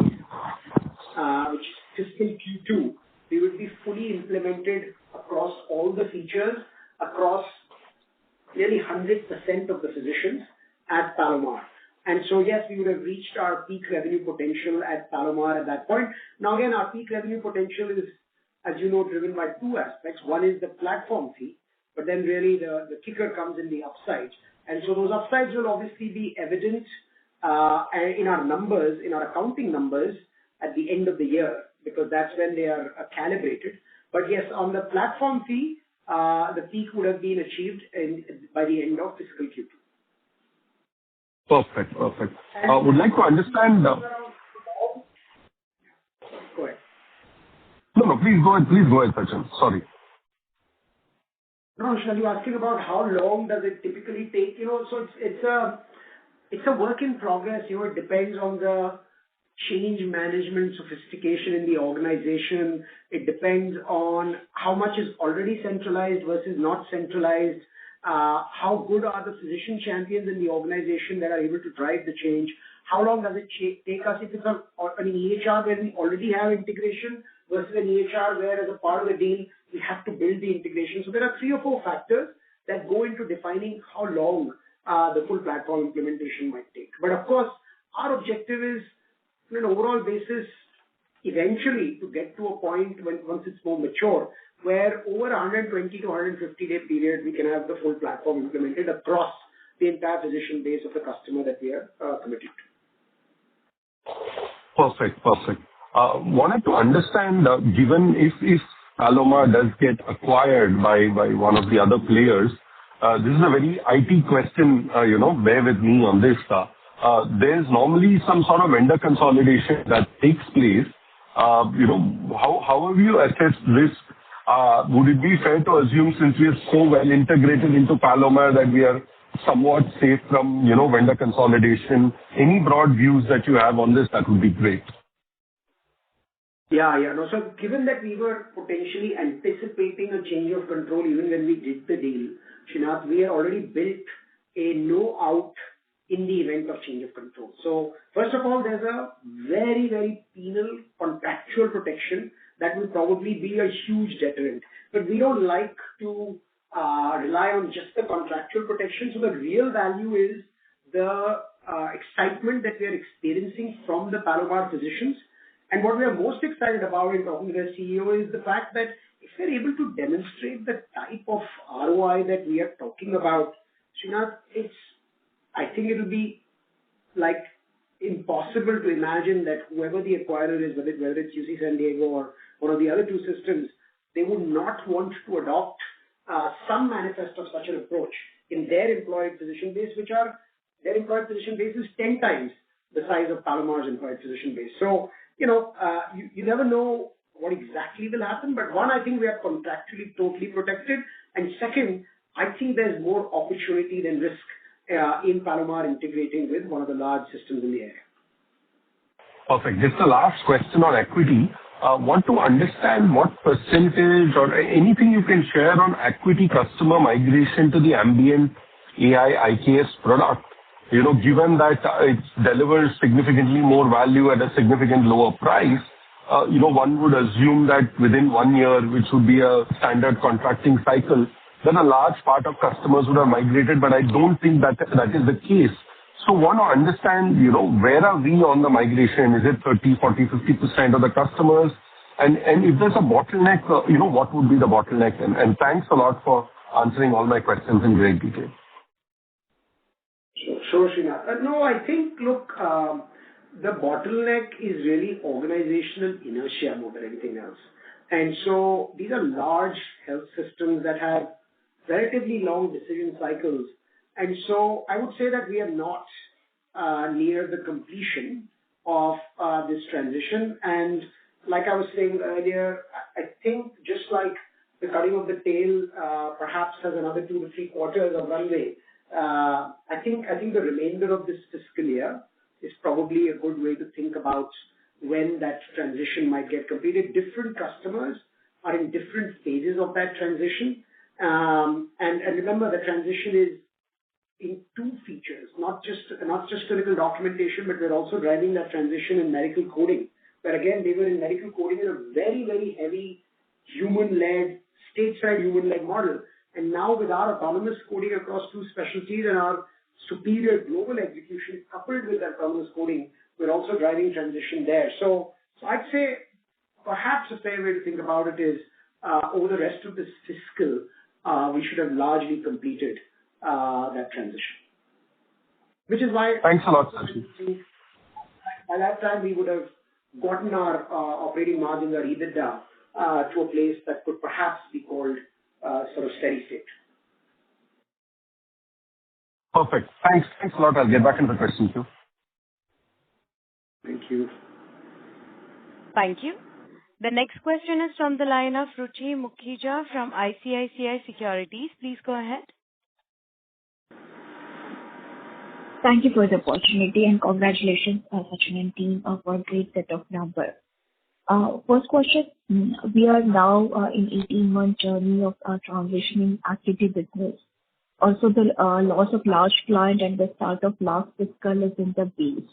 which is fiscal Q2, we will be fully implemented across all the features, across nearly 100% of the physicians at Palomar. And so, yes, we would have reached our peak revenue potential at Palomar at that point. Now, again, our peak revenue potential is, as you know, driven by 2 aspects. One is the platform fee, but then really the kicker comes in the upsides. And so those upsides will obviously be evident in our numbers, in our accounting numbers at the end of the year, because that's when they are calibrated. But yes, on the platform fee, the peak would have been achieved by the end of fiscal Q2. Perfect. Would like to understand. Go ahead. No, please go ahead, Sachin. Sorry. No, Shall, you're asking about how long does it typically take? So it's a work in progress. It depends on the change management sophistication in the organization. It depends on how much is already centralized versus not centralized. How good are the physician champions in the organization that are able to drive the change? how long does it take us if it's an EHR where we already have integration versus an EHR where as a part of the deal, we have to build the integration. So there are 3 or 4 factors that go into defining how long the full platform implementation might take. But of course, our objective is, on an overall basis, eventually to get to a point once it's more mature, where over 120 to 150 day period, we can have the full platform implemented across the entire physician base of the customer that we are committed to. Perfect. Wanted to understand, given if Palomar does get acquired by one of the other players, this is a very IT question, bear with me on this. There's normally some sort of vendor consolidation that takes place. How have you assessed risk? Would it be fair to assume, since we are so well integrated into Palomar, that we are somewhat safe from, vendor consolidation? Any broad views that you have on this, that would be great. Yeah. No, so given that we were potentially anticipating a change of control even when we did the deal, Srinath, we had already built a no out in the event of change of control. So first of all, there's a very, very penal contractual protection that will probably be a huge deterrent. But we don't like to rely on just the contractual protection. So the real value is the excitement that we are experiencing from the Palomar physicians. And what we are most excited about in talking to their CEO is the fact that if they're able to demonstrate the type of ROI that we are talking about, Srinath, I think it will be like impossible to imagine that whoever the acquirer is, whether it's UC San Diego or one of the other 2 systems, they would not want to adopt some manifest of such an approach in their employed physician base, their employed physician base is 10 times the size of Palomar's employed physician base. So, you never know what exactly will happen, but one, I think we are contractually totally protected. And second, I think there's more opportunity than risk in Palomar integrating with one of the large systems in the area. Perfect. Just the last question on equity. Want to understand what percentage or anything you can share on equity customer migration to the ambient AI IKS product. Given that it delivers significantly more value at a significantly lower price, one would assume that within 1 year, which would be a standard contracting cycle, then a large part of customers would have migrated, but I don't think that is the case. So want to understand, where are we on the migration? Is it 30, 40, 50% of the customers? And if there's a bottleneck, what would be the bottleneck? And thanks a lot for answering all my questions in great detail. Sure, Srinath. No, I think, look, the bottleneck is really organizational inertia more than anything else. And so these are large health systems that have relatively long decision cycles. And so I would say that we are not near the completion of this transition. And like I was saying earlier, I think just like the cutting of the tail perhaps has another 2 to 3 quarters of runway, I think the remainder of this fiscal year is probably a good way to think about when that transition might get completed. Different customers are in different phases of that transition. And remember, the transition is in 2 features, not just clinical documentation, but we're also driving that transition in medical coding, where again, they were in medical coding in a very, very heavy human-led, stateside human-led model. And now with our autonomous coding across 2 specialties and our superior global execution coupled with autonomous coding, we're also driving transition there. So I'd say perhaps a fair way to think about it is over the rest of this fiscal, we should have largely completed that transition. Which is why... Thanks a lot, Sachin. By that time, we would have gotten our operating margins, our EBITDA, to a place that could perhaps be called sort of steady state. Perfect. Thanks a lot. I'll get back into the question queue. Thank you. Thank you. The next question is from the line of Ruchi Mukhija from ICICI Securities. Please go ahead. Thank you for the opportunity and congratulations, Sachin and team, for a great set of numbers. First question, we are now in 18-month journey of transitioning activity business. Also, the loss of large client and the start of last fiscal is in the base.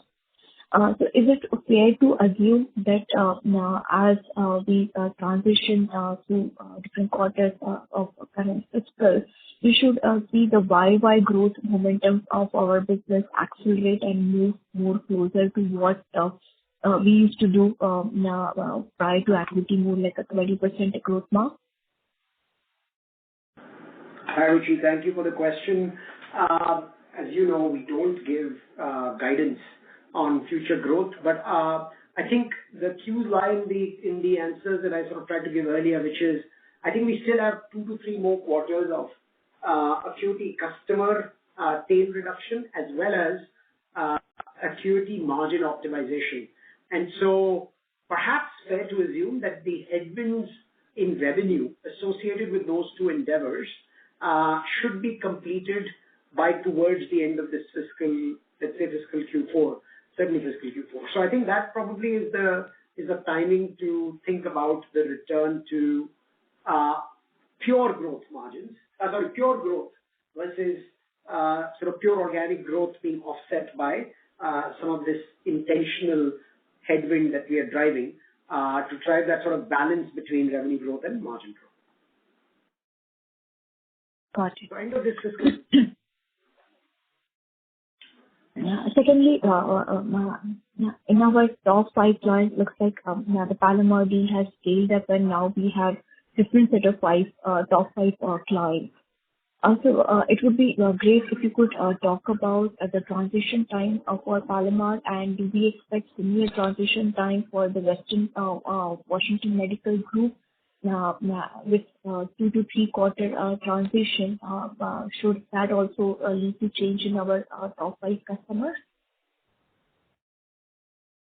So is it fair to assume that now as we transition to different quarters of current fiscal, we should see the YY growth momentum of our business accelerate and move more closer to what we used to do now prior to activity, more like a 20% growth mark? Hi, Ruchi. Thank you for the question. As you know, we don't give guidance on future growth, but I think the cues lie in the answers that I sort of tried to give earlier, which is I think we still have 2 to 3 more quarters of acuity customer tail reduction as well as acuity margin optimization. And so perhaps fair to assume that the headwinds in revenue associated with those 2 endeavors should be completed by towards the end of this fiscal, let's say fiscal Q4, certainly fiscal Q4. So I think that probably is the timing to think about the return to pure growth margins, pure growth versus sort of pure organic growth being offset by some of this intentional headwind that we are driving to drive that sort of balance between revenue growth and margin growth. Got it. So end of this fiscal. Secondly, in our top 5 clients, looks like the Palomar deal has scaled up, and now we have different set of top 5 clients. Also, it would be great if you could talk about the transition time for Palomar, and do we expect similar transition time for the Western Washington Medical Group with 2 to 3 quarter transition? Should that also lead to change in our top 5 customers?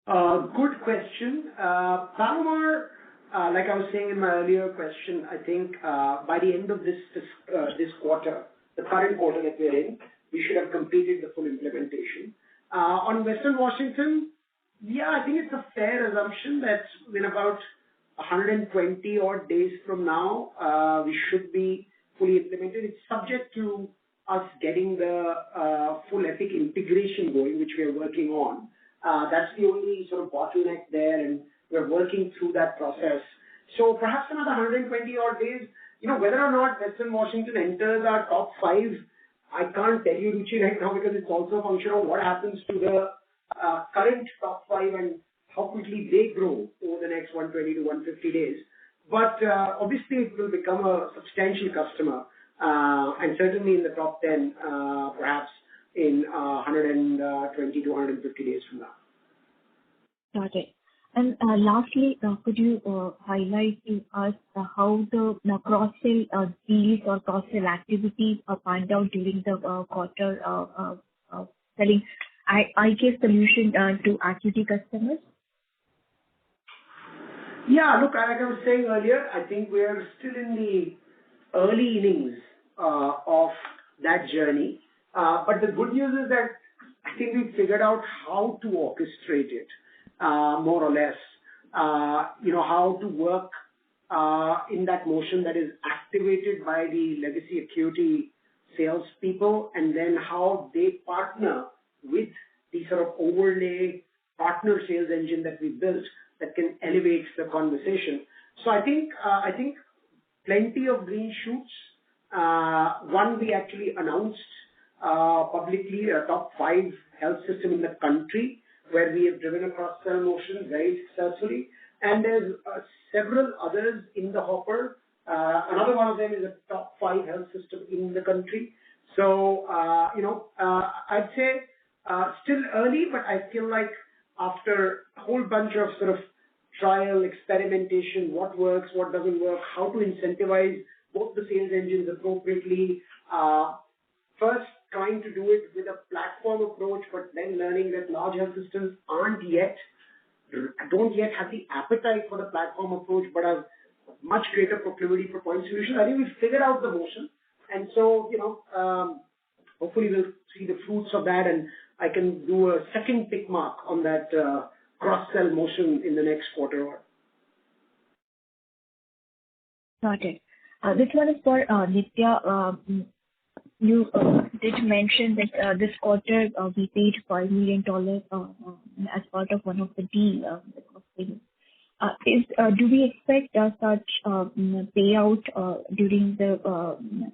Good question. Palomar, like I was saying in my earlier question, I think by the end of this quarter, the current quarter that we're in, we should have completed the full implementation. On Western Washington, yeah, I think it's a fair assumption that in about 120 odd days from now, we should be fully implemented. It's subject to us getting the full Epic integration going, which we are working on. That's the only sort of bottleneck there, and we're working through that process. So perhaps another 120 odd days. Whether or not Western Washington enters our top 5, I can't tell you, Ruchi, right now, because it's also a function of what happens to the current top 5 and how quickly they grow over the next 120 to 150 days. But obviously, it will become a substantial customer, and certainly in the top 10, perhaps in 120 to 150 days from now. Got it. And lastly, could you highlight to us how the cross-sell deals or cross-sell activities panned out during the quarter selling IKS solution to acuity customers? Yeah, look, like I was saying earlier, I think we are still in the early innings of that journey. But the good news is that I think we figured out how to orchestrate it, more or less. How to work in that motion that is activated by the legacy acuity salespeople, and then how they partner with the sort of overlay partner sales engine that we built that can elevate the conversation. So I think plenty of green shoots. One, we actually announced publicly a top 5 health system in the country where we have driven a cross-sell motion very successfully. And there's several others in the hopper. Another one of them is a top 5 health system in the country. So, I'd say still early, but I feel like after a whole bunch of sort of trial, experimentation, what works, what doesn't work, how to incentivize both the sales engines appropriately. First, trying to do it with a platform approach, but then learning that large health systems don't yet have the appetite for the platform approach, but have much greater proclivity for point solutions. I think we figured out the motion. And so, hopefully we'll see the fruits of that, and I can do a second tick mark on that cross-sell motion in the next quarter. Got it. This one is for Nitya. you did mention that this quarter we paid $5 million as part of one of the deal. Do we expect such payout during the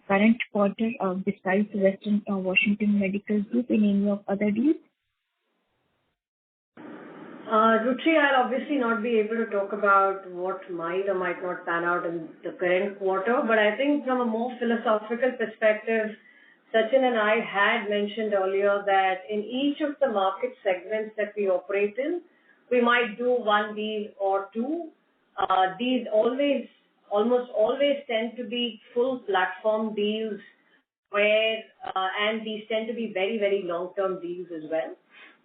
current quarter besides the Western Washington Medical Group in any of other deals? Ruchi, I'll obviously not be able to talk about what might or might not pan out in the current quarter, but I think from a more philosophical perspective, Sachin and I had mentioned earlier that in each of the market segments that we operate in, we might do one deal or two. These almost always tend to be full platform deals where, and these tend to be very, very long-term deals as well.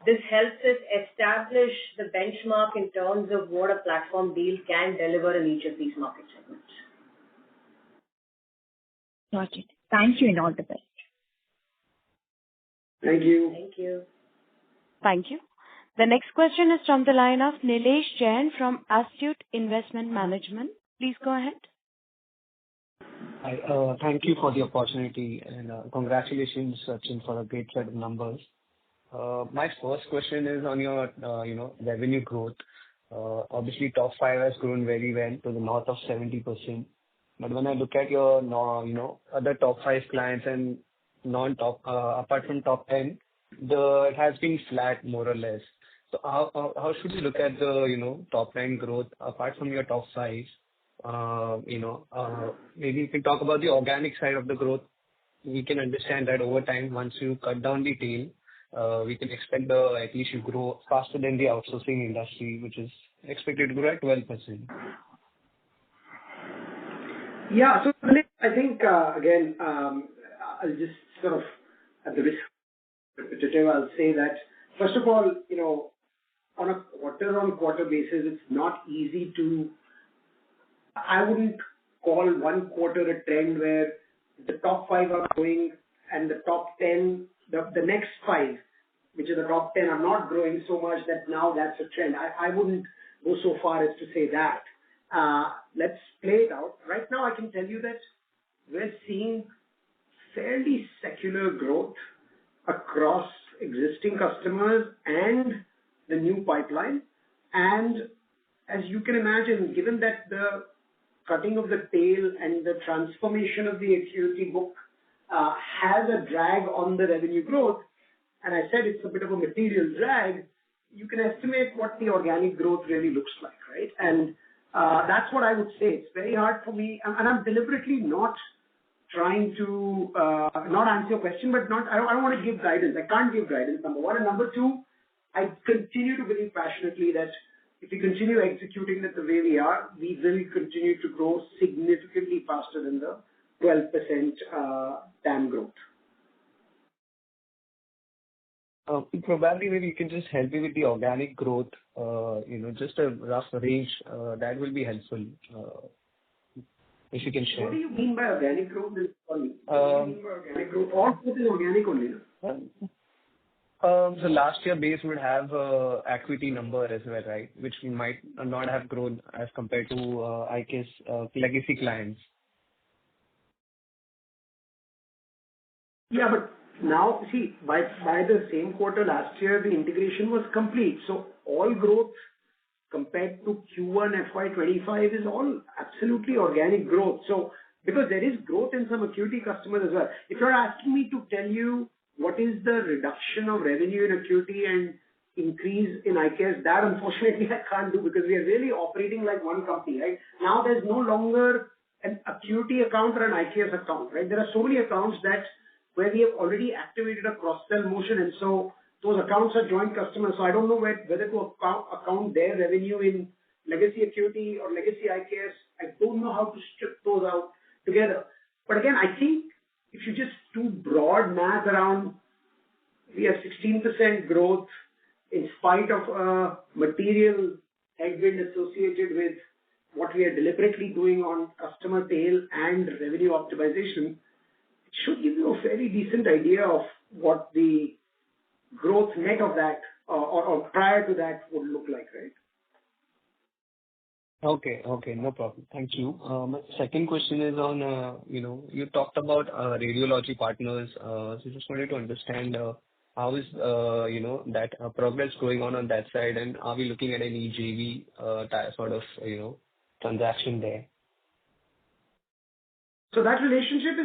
This helps us establish the benchmark in terms of what a platform deal can deliver in each of these market segments. Got it. Thank you and all the best. Thank you. Thank you. Thank you. The next question is from the line of Nilesh Jain from Astute Investment Management. Please go ahead. Hi, thank you for the opportunity and congratulations, Sachin, for a great set of numbers. My first question is on your, revenue growth. Obviously, top 5 has grown very well to the north of 70%. But when I look at your, other top 5 clients and non-top, apart from top 10, it has been flat more or less. So how should we look at the, top line growth apart from your top 5? Maybe you can talk about the organic side of the growth. We can understand that over time, once you cut down the tail, we can expect at least you grow faster than the outsourcing industry, which is expected to grow at 12%. Yeah. So I think, again, I'll just sort of, at the risk of repetitive, I'll say that, first of all, on a quarter-on-quarter basis, it's not easy to, I wouldn't call one quarter a trend where the top 5 are growing and the top 10, the next 5, which are the top 10, are not growing so much that now that's a trend. I wouldn't go so far as to say that. Let's play it out. Right now, I can tell you that we're seeing fairly secular growth across existing customers and the new pipeline. And as you can imagine, given that the cutting of the tail and the transformation of the acuity book has a drag on the revenue growth, and I said it's a bit of a material drag, you can estimate what the organic growth really looks like, right? And that's what I would say. It's very hard for me, and I'm deliberately not trying to not answer your question, but I don't want to give guidance. I can't give guidance, number one. And number two, I continue to believe passionately that if we continue executing it the way we are, we will continue to grow significantly faster than the 12% TAM growth. Probably maybe you can just help me with the organic growth, just a rough range, that will be helpful, if you can share. What do you mean by organic growth? What do you mean by organic growth? All growth is organic only, no? So last year base would have equity number as well, right? Which we might not have grown as compared to IKS legacy clients. Yeah, but now, see, by the same quarter last year, the integration was complete. So all growth compared to Q1FY25 is all absolutely organic growth. So because there is growth in some acuity customers as well. If you're asking me to tell you what is the reduction of revenue in acuity and increase in IKS, that unfortunately I can't do because we are really operating like one company, right? Now there's no longer an acuity account or an IKS account, right? There are so many accounts where we have already activated a cross-sell motion, and so those accounts are joint customers. So I don't know whether to account their revenue in legacy acuity or legacy IKS. I don't know how to strip those out together. But again, I think if you just do broad math around, we have 16% growth in spite of a material headwind associated with what we are deliberately doing on customer tail and revenue optimization. It should give you a fairly decent idea of what the growth net of that or prior to that would look like, right? Okay. Okay. No problem. Thank you. My second question is on, you talked about radiology partners. So just wanted to understand how is, that progress going on that side, and are we looking at any JV sort of, transaction there? So that relationship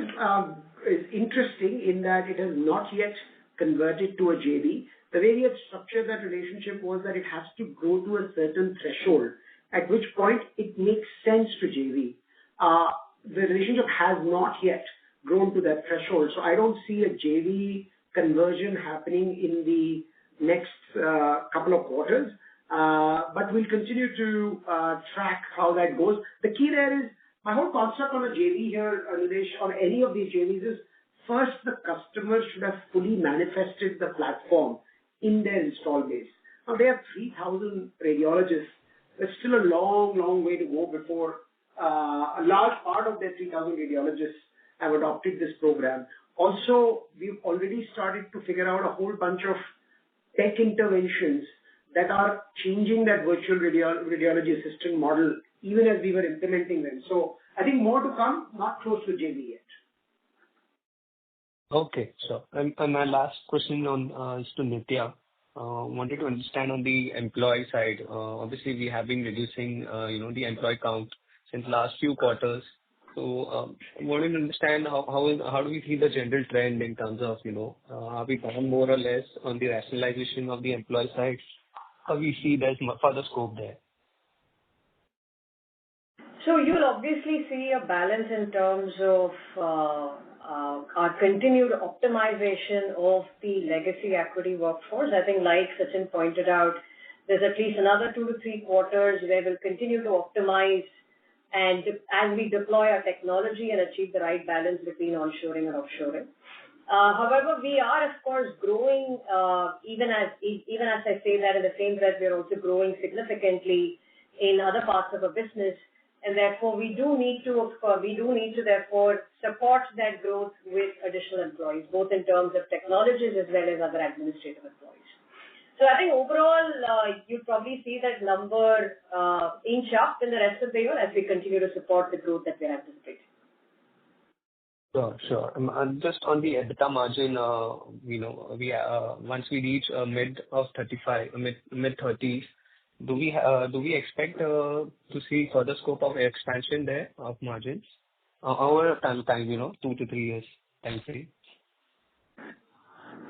is interesting in that it has not yet converted to a JV. The way we had structured that relationship was that it has to grow to a certain threshold, at which point it makes sense to JV. The relationship has not yet grown to that threshold, so I don't see a JV conversion happening in the next couple of quarters. But we'll continue to track how that goes. The key there is my whole concept on a JV here, Nilesh, on any of these JVs is first the customer should have fully manifested the platform in their install base. Now they have 3,000 radiologists. There's still a long, long way to go before a large part of their 3,000 radiologists have adopted this program. Also, we've already started to figure out a whole bunch of tech interventions that are changing that virtual radiology assistant model even as we were implementing them. So I think more to come, not close to JV yet. Okay, sure. And my last question is to Nitya. Wanted to understand on the employee side. Obviously, we have been reducing, the employee count since last few quarters. So, wanted to understand how do we see the general trend in terms of, are we done more or less on the rationalization of the employee side? Or we see there's further scope there? So you'll obviously see a balance in terms of our continued optimization of the legacy equity workforce. I think like Sachin pointed out, there's at least another 2 to 3 quarters where we'll continue to optimize and as we deploy our technology and achieve the right balance between onshoring and offshoring. However, we are of course growing, even as I say that in the same breath, we're also growing significantly in other parts of our business. And therefore, we do need to therefore support that growth with additional employees, both in terms of technologies as well as other administrative employees. So I think overall, you'll probably see that number inch up in the rest of the year as we continue to support the growth that we're anticipating. Sure. And just on the EBITDA margin, once we reach mid-30s, do we expect to see further scope of expansion there of margins over time, 2 to 3 years time frame?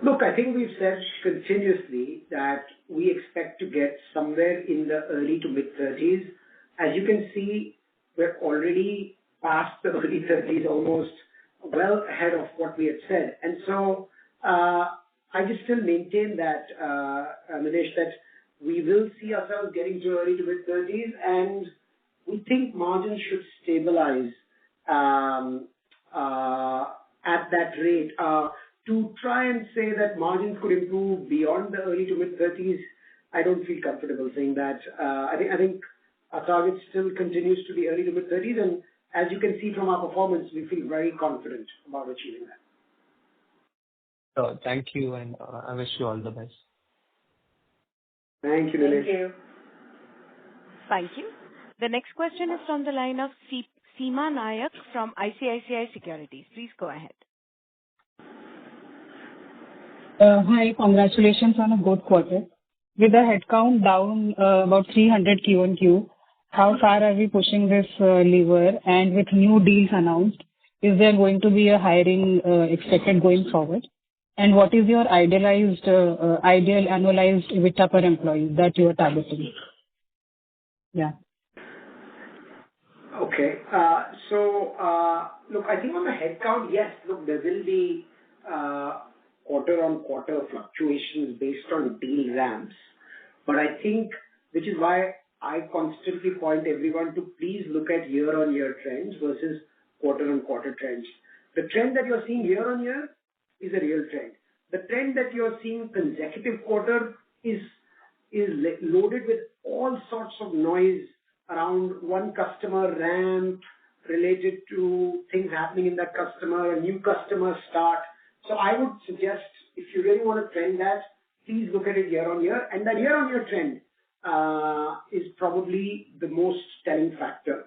Look, I think we've said continuously that we expect to get somewhere in the early to mid-30s. As you can see, we're already past the early 30s, almost well ahead of what we had said. And so I just still maintain that, Nilesh, that we will see ourselves getting to early to mid-30s, and we think margins should stabilize at that rate. To try and say that margins could improve beyond the early to mid-30s, I don't feel comfortable saying that. I think our target still continues to be early to mid-30s, and as you can see from our performance, we feel very confident about achieving that. Thank you, and I wish you all the best. Thank you, Nilesh. Thank you. Thank you. The next question is from the line of Seema Nayak from ICICI Securities. Please go ahead. Hi, congratulations on a good quarter. With the headcount down about 300 Q1Q, how far are we pushing this lever? And with new deals announced, is there going to be a hiring expected going forward? And what is your ideal annualized EBITDA per employee that you are targeting? Yeah. Okay. Look, I think on the headcount, yes, look, there will be quarter-on-quarter fluctuations based on deal ramps. But I think, which is why I constantly point everyone to please look at year-on-year trends versus quarter-on-quarter trends. The trend that you're seeing year-on-year is a real trend. The trend that you're seeing consecutive quarter is loaded with all sorts of noise around one customer ramp related to things happening in that customer, a new customer start. So I would suggest if you really want to trend that, please look at it year on year. And that year on year trend is probably the most telling factor.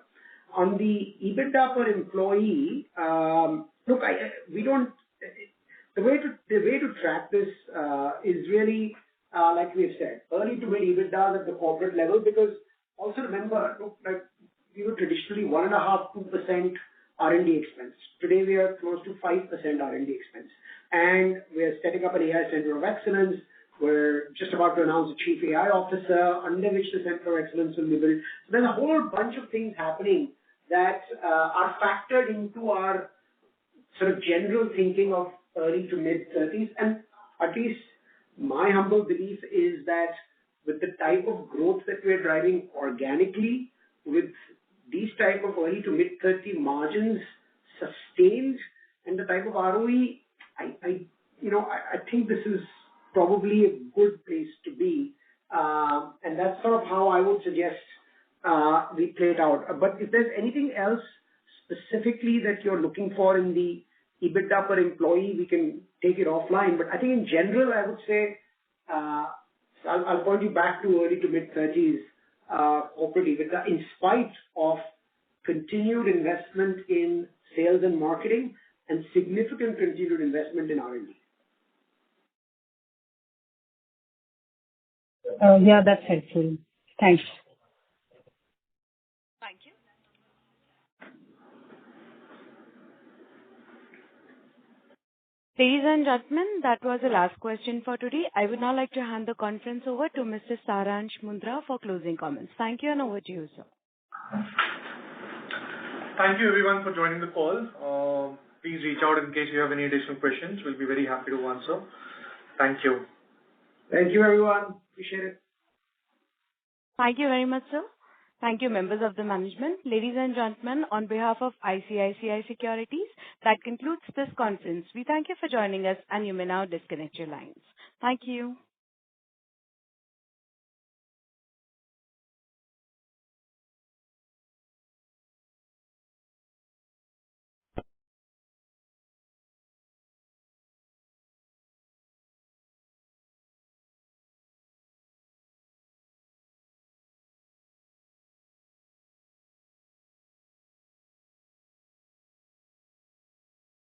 On the EBITDA per employee, look, we don't. The way to track this is really like we've said, early to mid EBITDA at the corporate level, because also remember, look, like we were traditionally 1.5-2% R&D expense. Today we are close to 5% R&D expense, and we are setting up an AI Center of Excellence. We're just about to announce a Chief AI Officer under which the Center of Excellence will be built. So there's a whole bunch of things happening that are factored into our sort of general thinking of early to mid-30s. And at least my humble belief is that with the type of growth that we're driving organically, with these type of early to mid-30 margins sustained and the type of ROE, I think this is probably a good place to be. And that's sort of how I would suggest we play it out. But if there's anything else specifically that you're looking for in the EBITDA per employee, we can take it offline. But I think in general, I would say, I'll point you back to early to mid-30s corporate EBITDA, in spite of continued investment in sales and marketing and significant continued investment in R&D. Yeah, that's helpful. Thanks. Thank you. Ladies and gentlemen, that was the last question for today. I would now like to hand the conference over to Mr. Saransh Mundra for closing comments. Thank you, and over to you, sir. Thank you everyone for joining the call. Please reach out in case you have any additional questions. We'll be very happy to answer. Thank you. Thank you, everyone. Appreciate it. Thank you very much, sir. Thank you, members of the management. Ladies and gentlemen, on behalf of ICICI Securities, that concludes this conference. We thank you for joining us, and you may now disconnect your lines. Thank you.